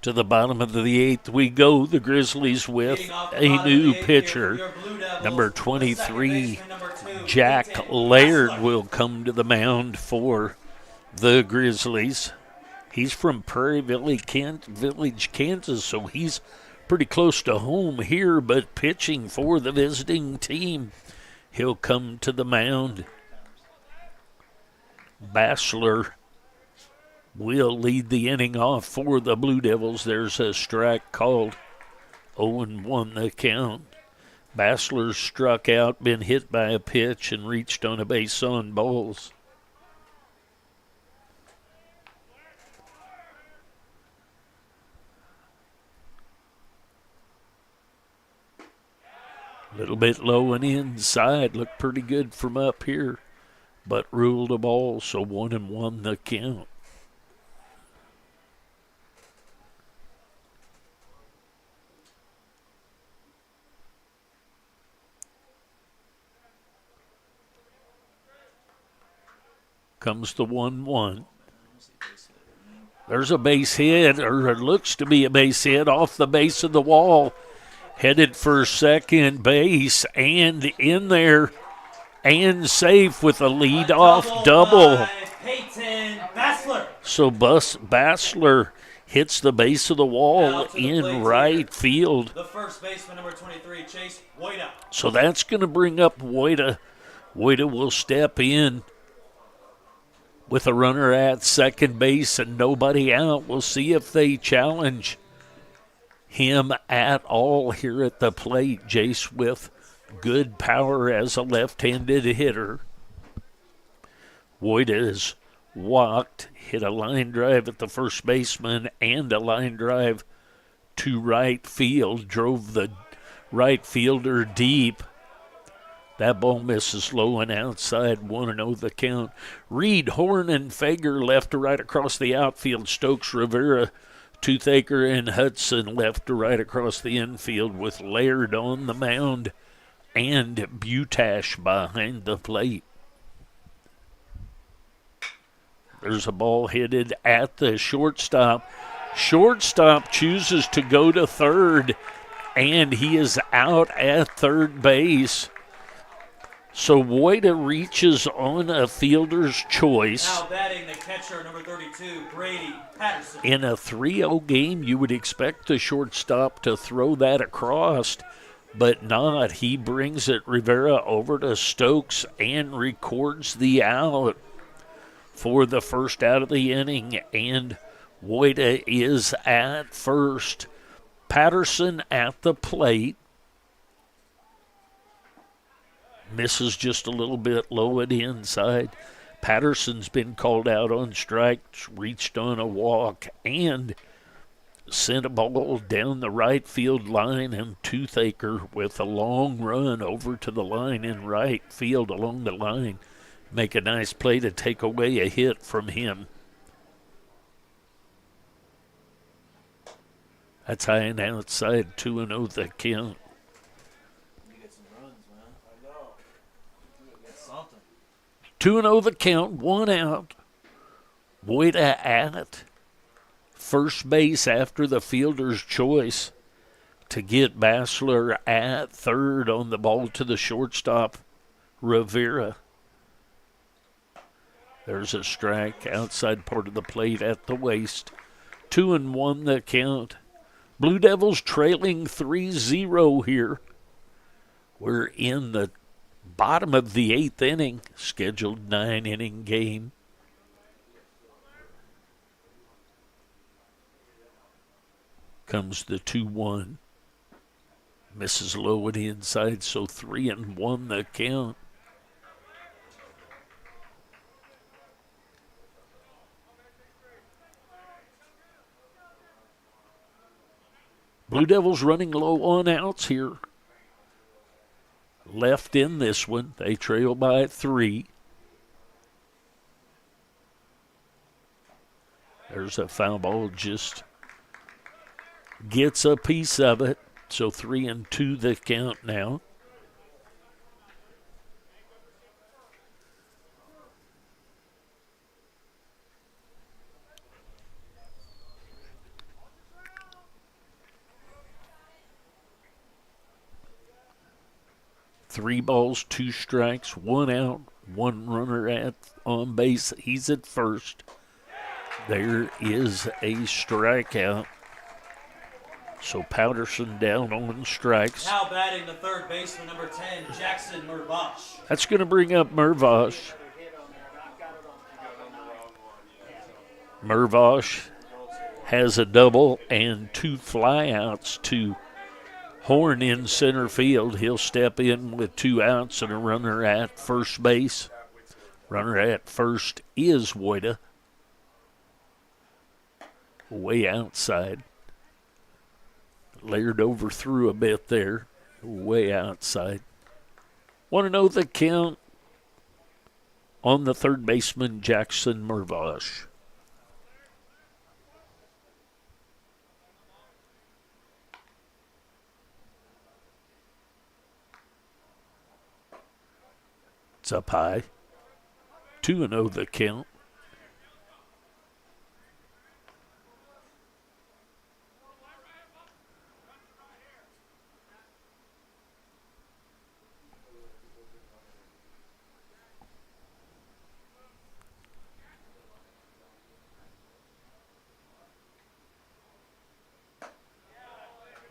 To the bottom of the eighth we go. The Grizzlies with a new pitcher. Number 23, Jack Laird, will come to the mound for the Grizzlies. He's from Prairie Village, Kansas, so he's pretty close to home here, but pitching for the visiting team. He'll come to the mound. Bassler will lead the inning off for the Blue Devils. There's a strike called. 0-1 the count. Bassler struck out, been hit by a pitch, and reached on a base on balls. A little bit low and inside. Looked pretty good from up here, but ruled a ball, so 1-1 the count. Comes the 1-1. There's a base hit, or it looks to be a base hit, off the base of the wall. Headed for second base, and in there, and safe with a leadoff double. So Bassler hits the base of the wall in right field. The first baseman, number 23, Chase Woida. So that's going to bring up Woida Wojda will step in with a runner at second base and nobody out. We'll see if they challenge him at all here at the plate. Jace with good power as a left-handed hitter. Wojda is walked, hit a line drive at the first baseman and a line drive to right field, drove the right fielder deep. That ball misses low and outside, 1-0 the count. Reed, Horn, and Fager left to right across the outfield. Stokes, Rivera, Toothaker, and Hudson left to right across the infield with Laird on the mound and Butash behind the plate. There's a ball headed at the shortstop. Shortstop chooses to go to third, and he is out at third base. So Wojda reaches on a fielder's choice. Now batting the catcher, number 32, Brady Patterson. In a 3-0 game, you would expect the shortstop to throw that across, but not. He brings it, Rivera, over to Stokes and records the out for the first out of the inning, and Wojda is at first. Patterson at the plate. Misses just a little bit low at the inside. Patterson's been called out on strikes, reached on a walk, and sent a ball down the right field line, and Toothaker with a long run over to the line in right field along the line. Make a nice play to take away a hit from him. That's high and outside, 2-0 the count. 2-0 the count, one out. Wojda at first base after the fielder's choice to get Bassler at third on the ball to the shortstop, Rivera. There's a strike outside part of the plate at the waist. 2-1 the count. Blue Devils trailing 3-0 here. We're in the bottom of the 8th inning, scheduled 9-inning game. Comes the 2-1. Misses low at the inside, so 3-1 the count. Blue Devils running low on outs here. Left in this one. They trail by 3. There's a foul ball, just gets a piece of it. So 3-2 the count now. Three balls, 2 strikes, 1 out, 1 runner on base. He's at first. There is a strikeout. So Patterson down on strikes. Now batting the third baseman, number 10, Jackson Mervosh. That's going to bring up Mervosh. Mervosh has a double and 2 flyouts to Horn in center field. He'll step in with 2 outs and a runner at first base. Runner at first is Wojda. Way outside. Laird overthrew a bit there. Way outside. 1-0 the count on the third baseman, Jackson Mervosh. It's up high. 2-0 the count.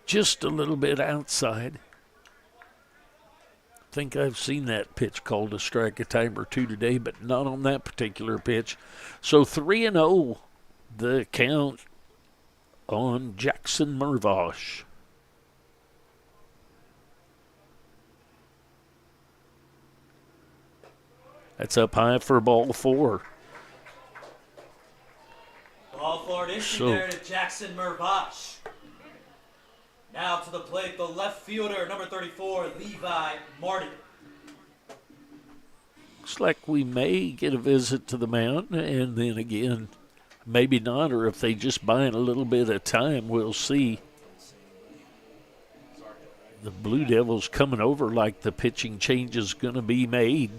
Just a little bit outside. think I've seen that pitch called a strike a time or two today, but not on that particular pitch. So 3-0 the count on Jackson Mervosh. That's up high for ball 4. Ball forward issue there to Jackson Mervosh. Now to the plate, the left fielder, number 34, Levi Martin. Looks like we may get a visit to the mound, and then again, maybe not, or if they just buy in a little bit of time, we'll see. The Blue Devils coming over like the pitching change is going to be made.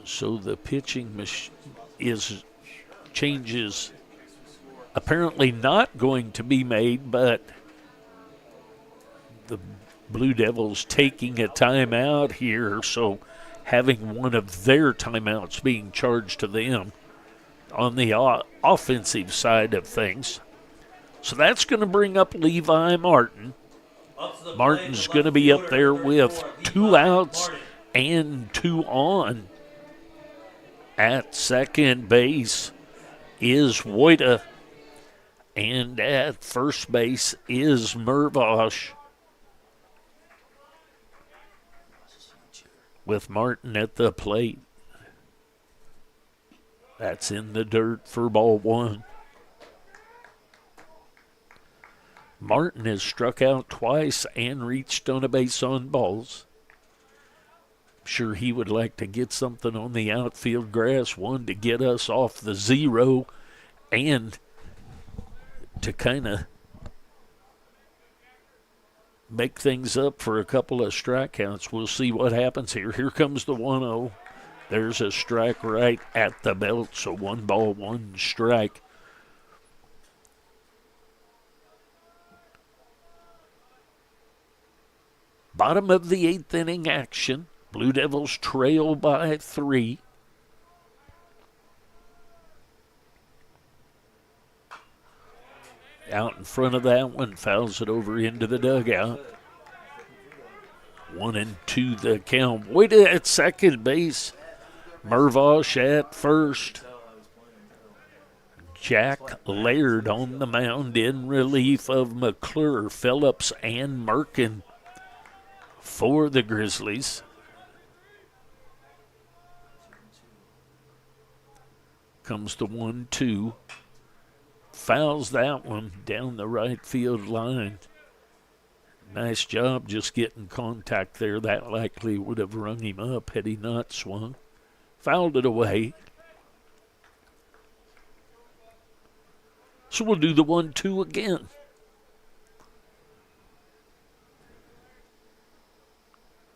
So the pitching changes apparently not going to be made, but the Blue Devils taking a timeout here, so having one of their timeouts being charged to them on the offensive side of things. So that's going to bring up Levi Martin. Martin's going to be up there with 2 outs and 2 on. At second base is Wojda, and at first base is Mervosh, with Martin at the plate. That's in the dirt for ball 1. Martin has struck out twice and reached on a base on balls. Sure, he would like to get something on the outfield grass, one to get us off the 0 and to kind of make things up for a couple of strikeouts. We'll see what happens here. Here comes the 1-0. There's a strike right at the belt, so 1 ball, 1 strike. Bottom of the 8th inning action. Blue Devils trail by 3. Out in front of that one, fouls it over into the dugout. 1-2 the count. Wojda at second base. Mervosh at first. Jack Laird on the mound in relief of McClure, Phillips, and Merkin for the Grizzlies. Comes the 1-2. Fouls that one down the right field line. Nice job just getting contact there. That likely would have rung him up had he not swung. Fouled it away. So we'll do the 1-2 again.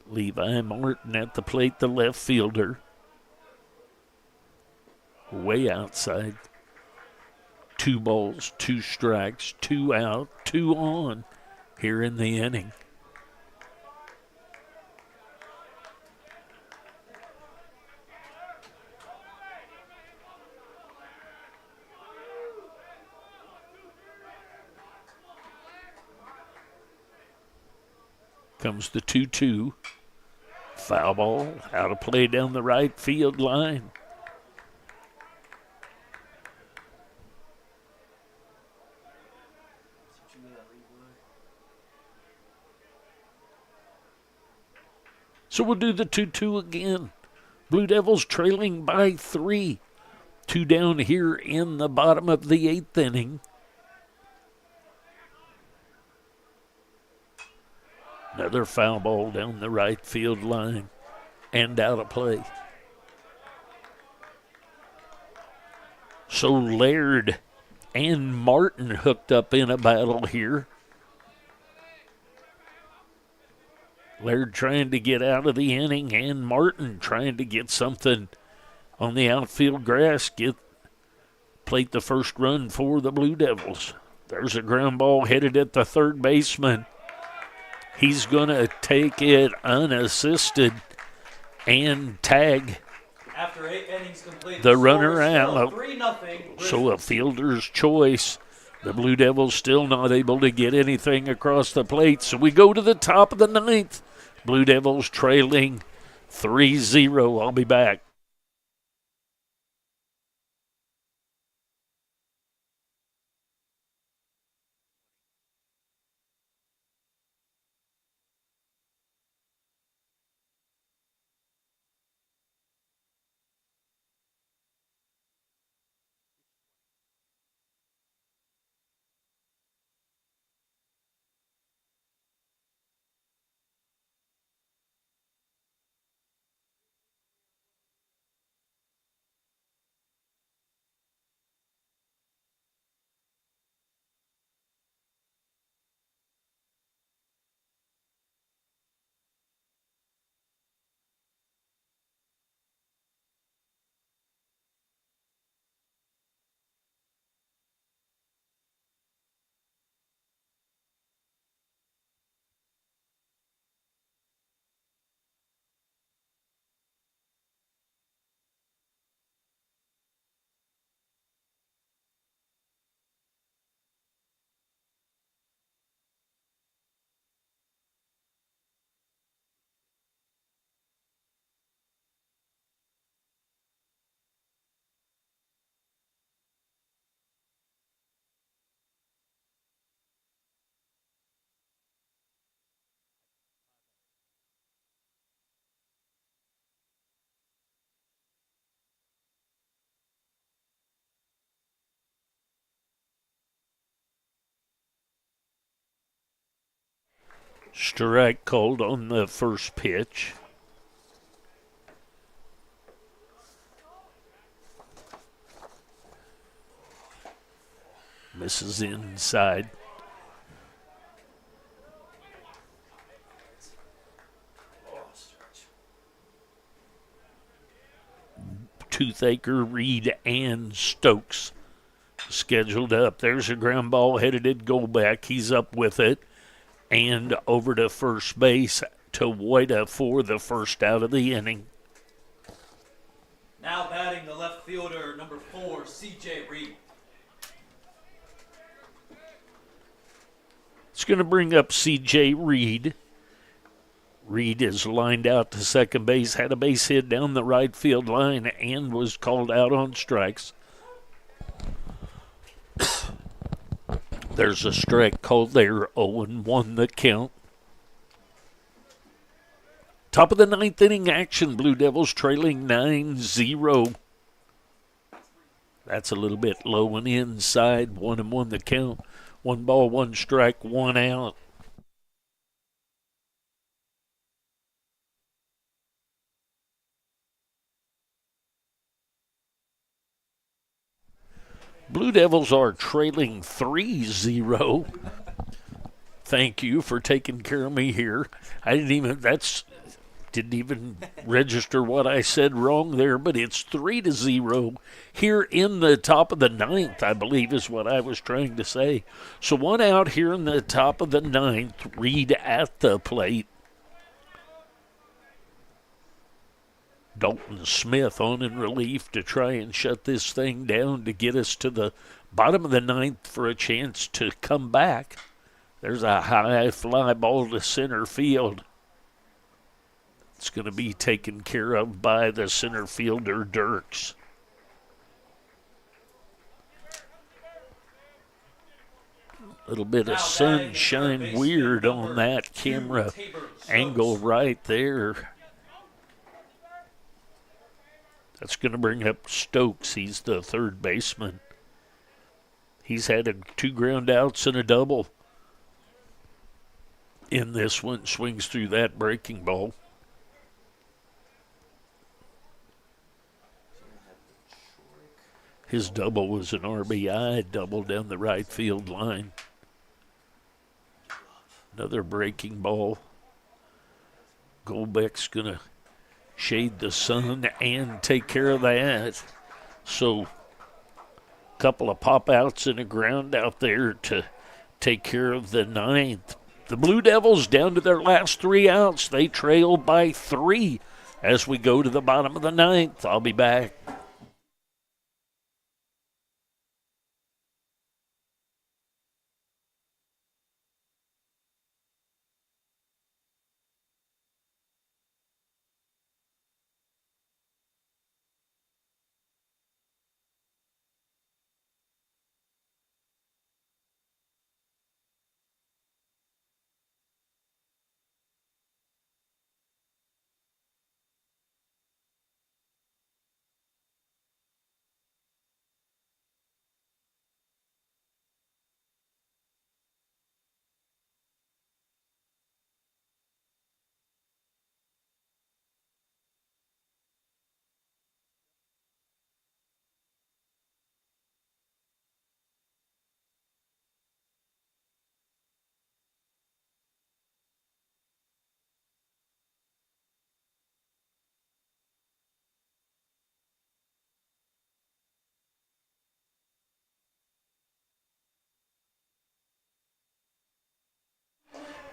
Levi Martin at the plate, the left fielder. Way outside. 2 balls, 2 strikes, 2 out, 2 on here in the inning. Comes the 2-2. Foul ball, out of play down the right field line. So we'll do the 2-2 again. Blue Devils trailing by 3. 2 down here in the bottom of the 8th inning. Another foul ball down the right field line and out of play. So Laird and Martin hooked up in a battle here. Laird trying to get out of the inning and Martin trying to get something on the outfield grass, plate the first run for the Blue Devils. There's a ground ball headed at the third baseman. He's going to take it unassisted and tag After 8 innings completed, the score runner is still out. 3-0. So a fielder's choice. The Blue Devils still not able to get anything across the plate. So we go to the top of the ninth. Blue Devils trailing 3-0. I'll be back. Strike called on the first pitch. Misses inside. Toothaker, Reed, and Stokes scheduled up. There's a ground ball headed at Goldback. He's up with it. And over to first base to Woida for the first out of the inning. Now batting the left fielder, number 4, C.J. Reed. It's going to bring up C.J. Reed. Reed is lined out to second base, had a base hit down the right field line, and was called out on strikes. There's a strike called there, 0-1 the count. Top of the ninth inning action, Blue Devils trailing 9-0. That's a little bit low and inside, 1-1 the count. 1 ball, 1 strike, 1 out. Blue Devils are trailing 3-0. Thank you for taking care of me here. I didn't even register what I said wrong there, but it's 3-0 here in the top of the ninth, I believe is what I was trying to say. So 1 out here in the top of the ninth. Reed at the plate. Dalton Smith on in relief to try and shut this thing down to get us to the bottom of the ninth for a chance to come back. There's a high fly ball to center field. It's going to be taken care of by the center fielder, Dirks. A little bit of sunshine weird on that camera angle right there. That's going to bring up Stokes. He's the third baseman. He's had 2 ground outs and a double in this one. Swings through that breaking ball. His double was an RBI double down the right field line. Another breaking ball. Goldbeck's going to shade the sun and take care of that. So a couple of pop outs and a ground out there to take care of the ninth. The Blue Devils down to their last 3 outs. They trail by 3. as we go to the bottom of the ninth. I'll be back.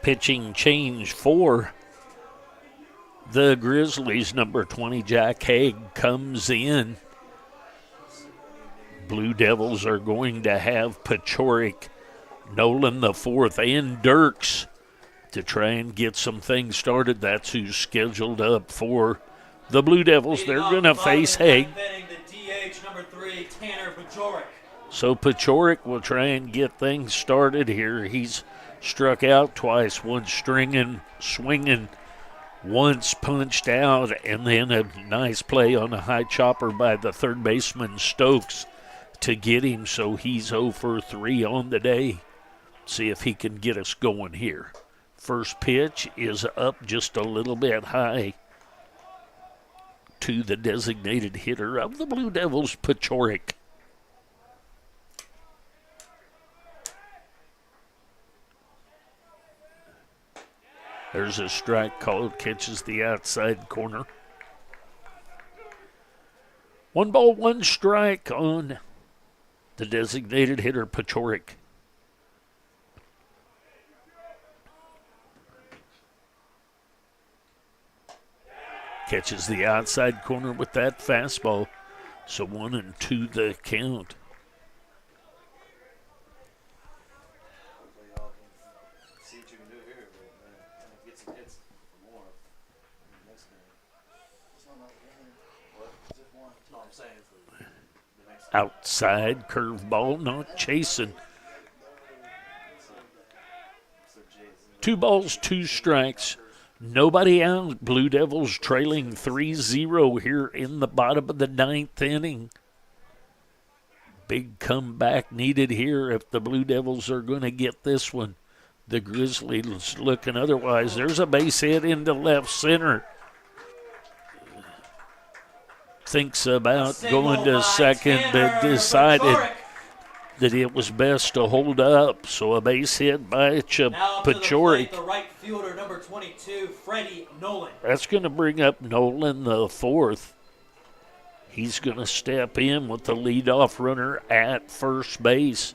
Pitching change for the Grizzlies. Number 20, Jack Haig, comes in. Blue Devils are going to have Pachorik, Nolan the fourth, and Dirks to try and get some things started. That's who's scheduled up for the Blue Devils. They're going to face Haig. So Pachorik will try and get things started here. He's struck out twice, once swinging, once punched out, and then a nice play on a high chopper by the third baseman Stokes to get him. So he's 0 for 3 on the day. See if he can get us going here. First pitch is up just a little bit high to the designated hitter of the Blue Devils, Pachorik. There's a strike called, catches the outside corner. 1 ball, 1 strike on the designated hitter, Pachorik. Catches the outside corner with that fastball. So 1-2 the count. Outside curveball, not chasing. 2 balls, 2 strikes. Nobody out. Blue Devils trailing 3-0 here in the bottom of the 9th inning. Big comeback needed here if the Blue Devils are going to get this one. The Grizzlies looking otherwise. There's a base hit into left center. Thinks about going to second, but decided that it was best to hold up. So a base hit by Pachorik. The right fielder, number 22, Freddie Nolan. That's going to bring up Nolan the fourth. He's going to step in with the leadoff runner at first base.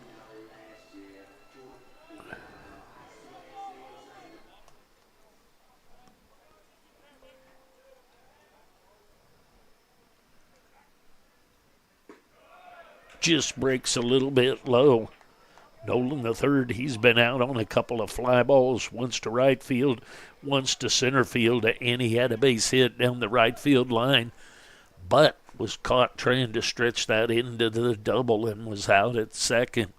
Just breaks a little bit low. Nolan the third, he's been out on a couple of fly balls, once to right field, once to center field, and he had a base hit down the right field line, but was caught trying to stretch that into the double and was out at second.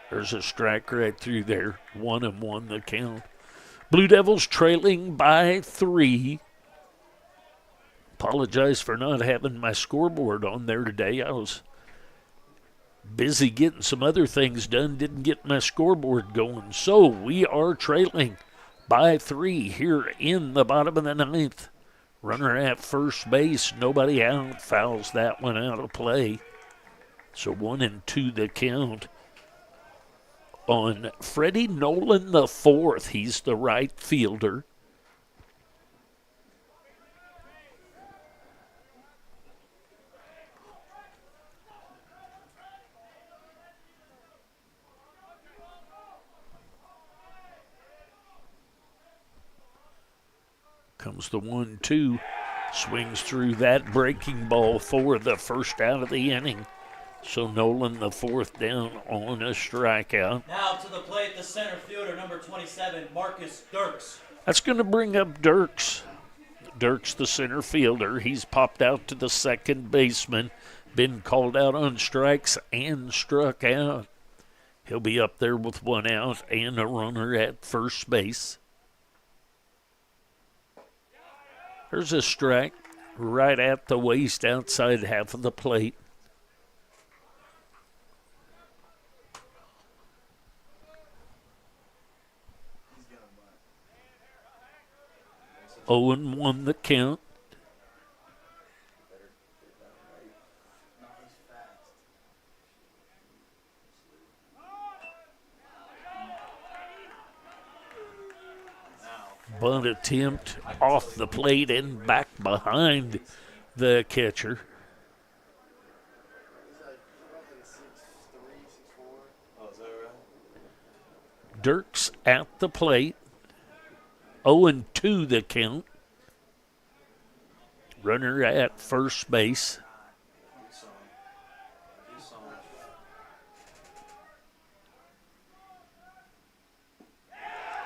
There's a strike right through there. 1-1 the count. Blue Devils trailing by 3. Apologize for not having my scoreboard on there today. I was busy getting some other things done, didn't get my scoreboard going. So we are trailing by 3 here in the bottom of the 9th. Runner at first base, nobody out, fouls that one out of play. So 1-2 the count on Freddie Nolan the fourth. He's the right fielder. Comes the 1-2. Swings through that breaking ball for the first out of the inning. So Nolan, the fourth down on a strikeout. Now to the plate, the center fielder, number 27, Marcus Dirks. That's going to bring up Dirks. Dirks, the center fielder. He's popped out to the second baseman. Been called out on strikes and struck out. He'll be up there with one out and a runner at first base. There's a strike right at the waist outside half of the plate. Owen won the count. Bunt attempt off the plate and back behind the catcher. Dirks at the plate. 0-2 the count. Runner at first base.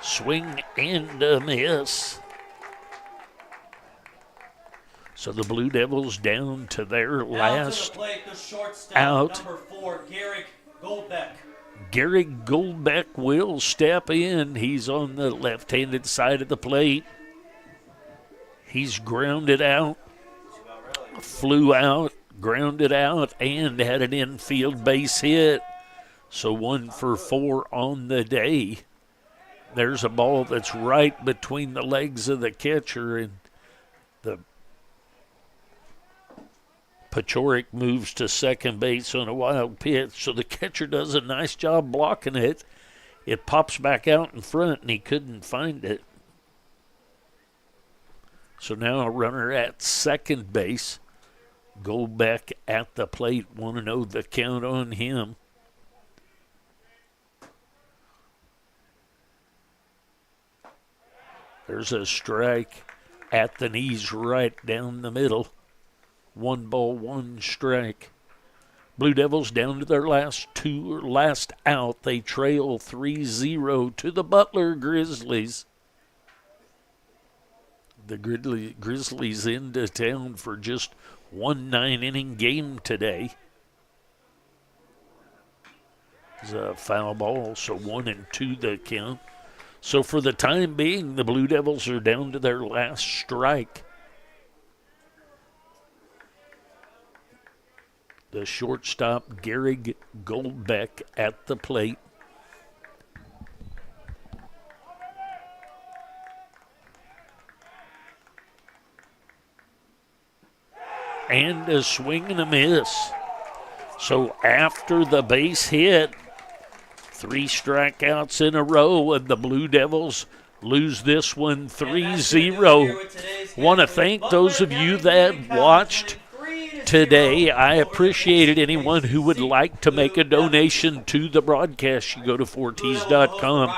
Swing and a miss. So the Blue Devils down to their last plate, the out. Number 4, Garrick Goldbeck. Gary Goldbeck will step in. He's on the left-handed side of the plate. He's grounded out, flew out, grounded out, and had an infield base hit. So 1 for 4 on the day. There's a ball that's right between the legs of the catcher, and the Pachorik moves to second base on a wild pitch, so the catcher does a nice job blocking it. It pops back out in front, and he couldn't find it. So now a runner at second base. Goldbeck at the plate. 1-0 the count on him. There's a strike at the knees right down the middle. 1 ball, 1 strike. Blue Devils down to their last out. They trail 3-0 to the Butler Grizzlies. The Grizzlies into town for just 1 9-inning game today. It's a foul ball, so 1-2 the count. So for the time being, the Blue Devils are down to their last strike. The shortstop, Gary Goldbeck, at the plate. And a swing and a miss. So after the base hit, 3 strikeouts in a row, and the Blue Devils lose this one 3-0. Want to thank those of you that watched today. I appreciated anyone who would like to make a donation to the broadcast. You go to 4ts.com.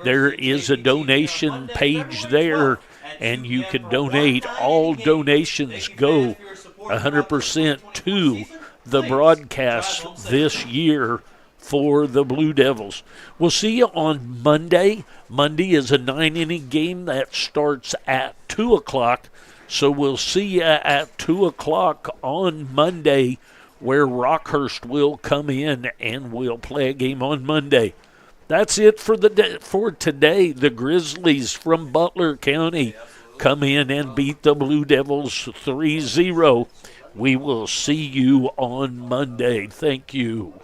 There is a donation page there, and you can donate. All donations go 100% to the broadcast this year for the Blue Devils. We'll see you on Monday. Monday is a 9-inning game that starts at 2 o'clock. So we'll see you at 2 o'clock on Monday, where Rockhurst will come in and we'll play a game on Monday. That's it for today. The Grizzlies from Butler County come in and beat the Blue Devils 3-0. We will see you on Monday. Thank you.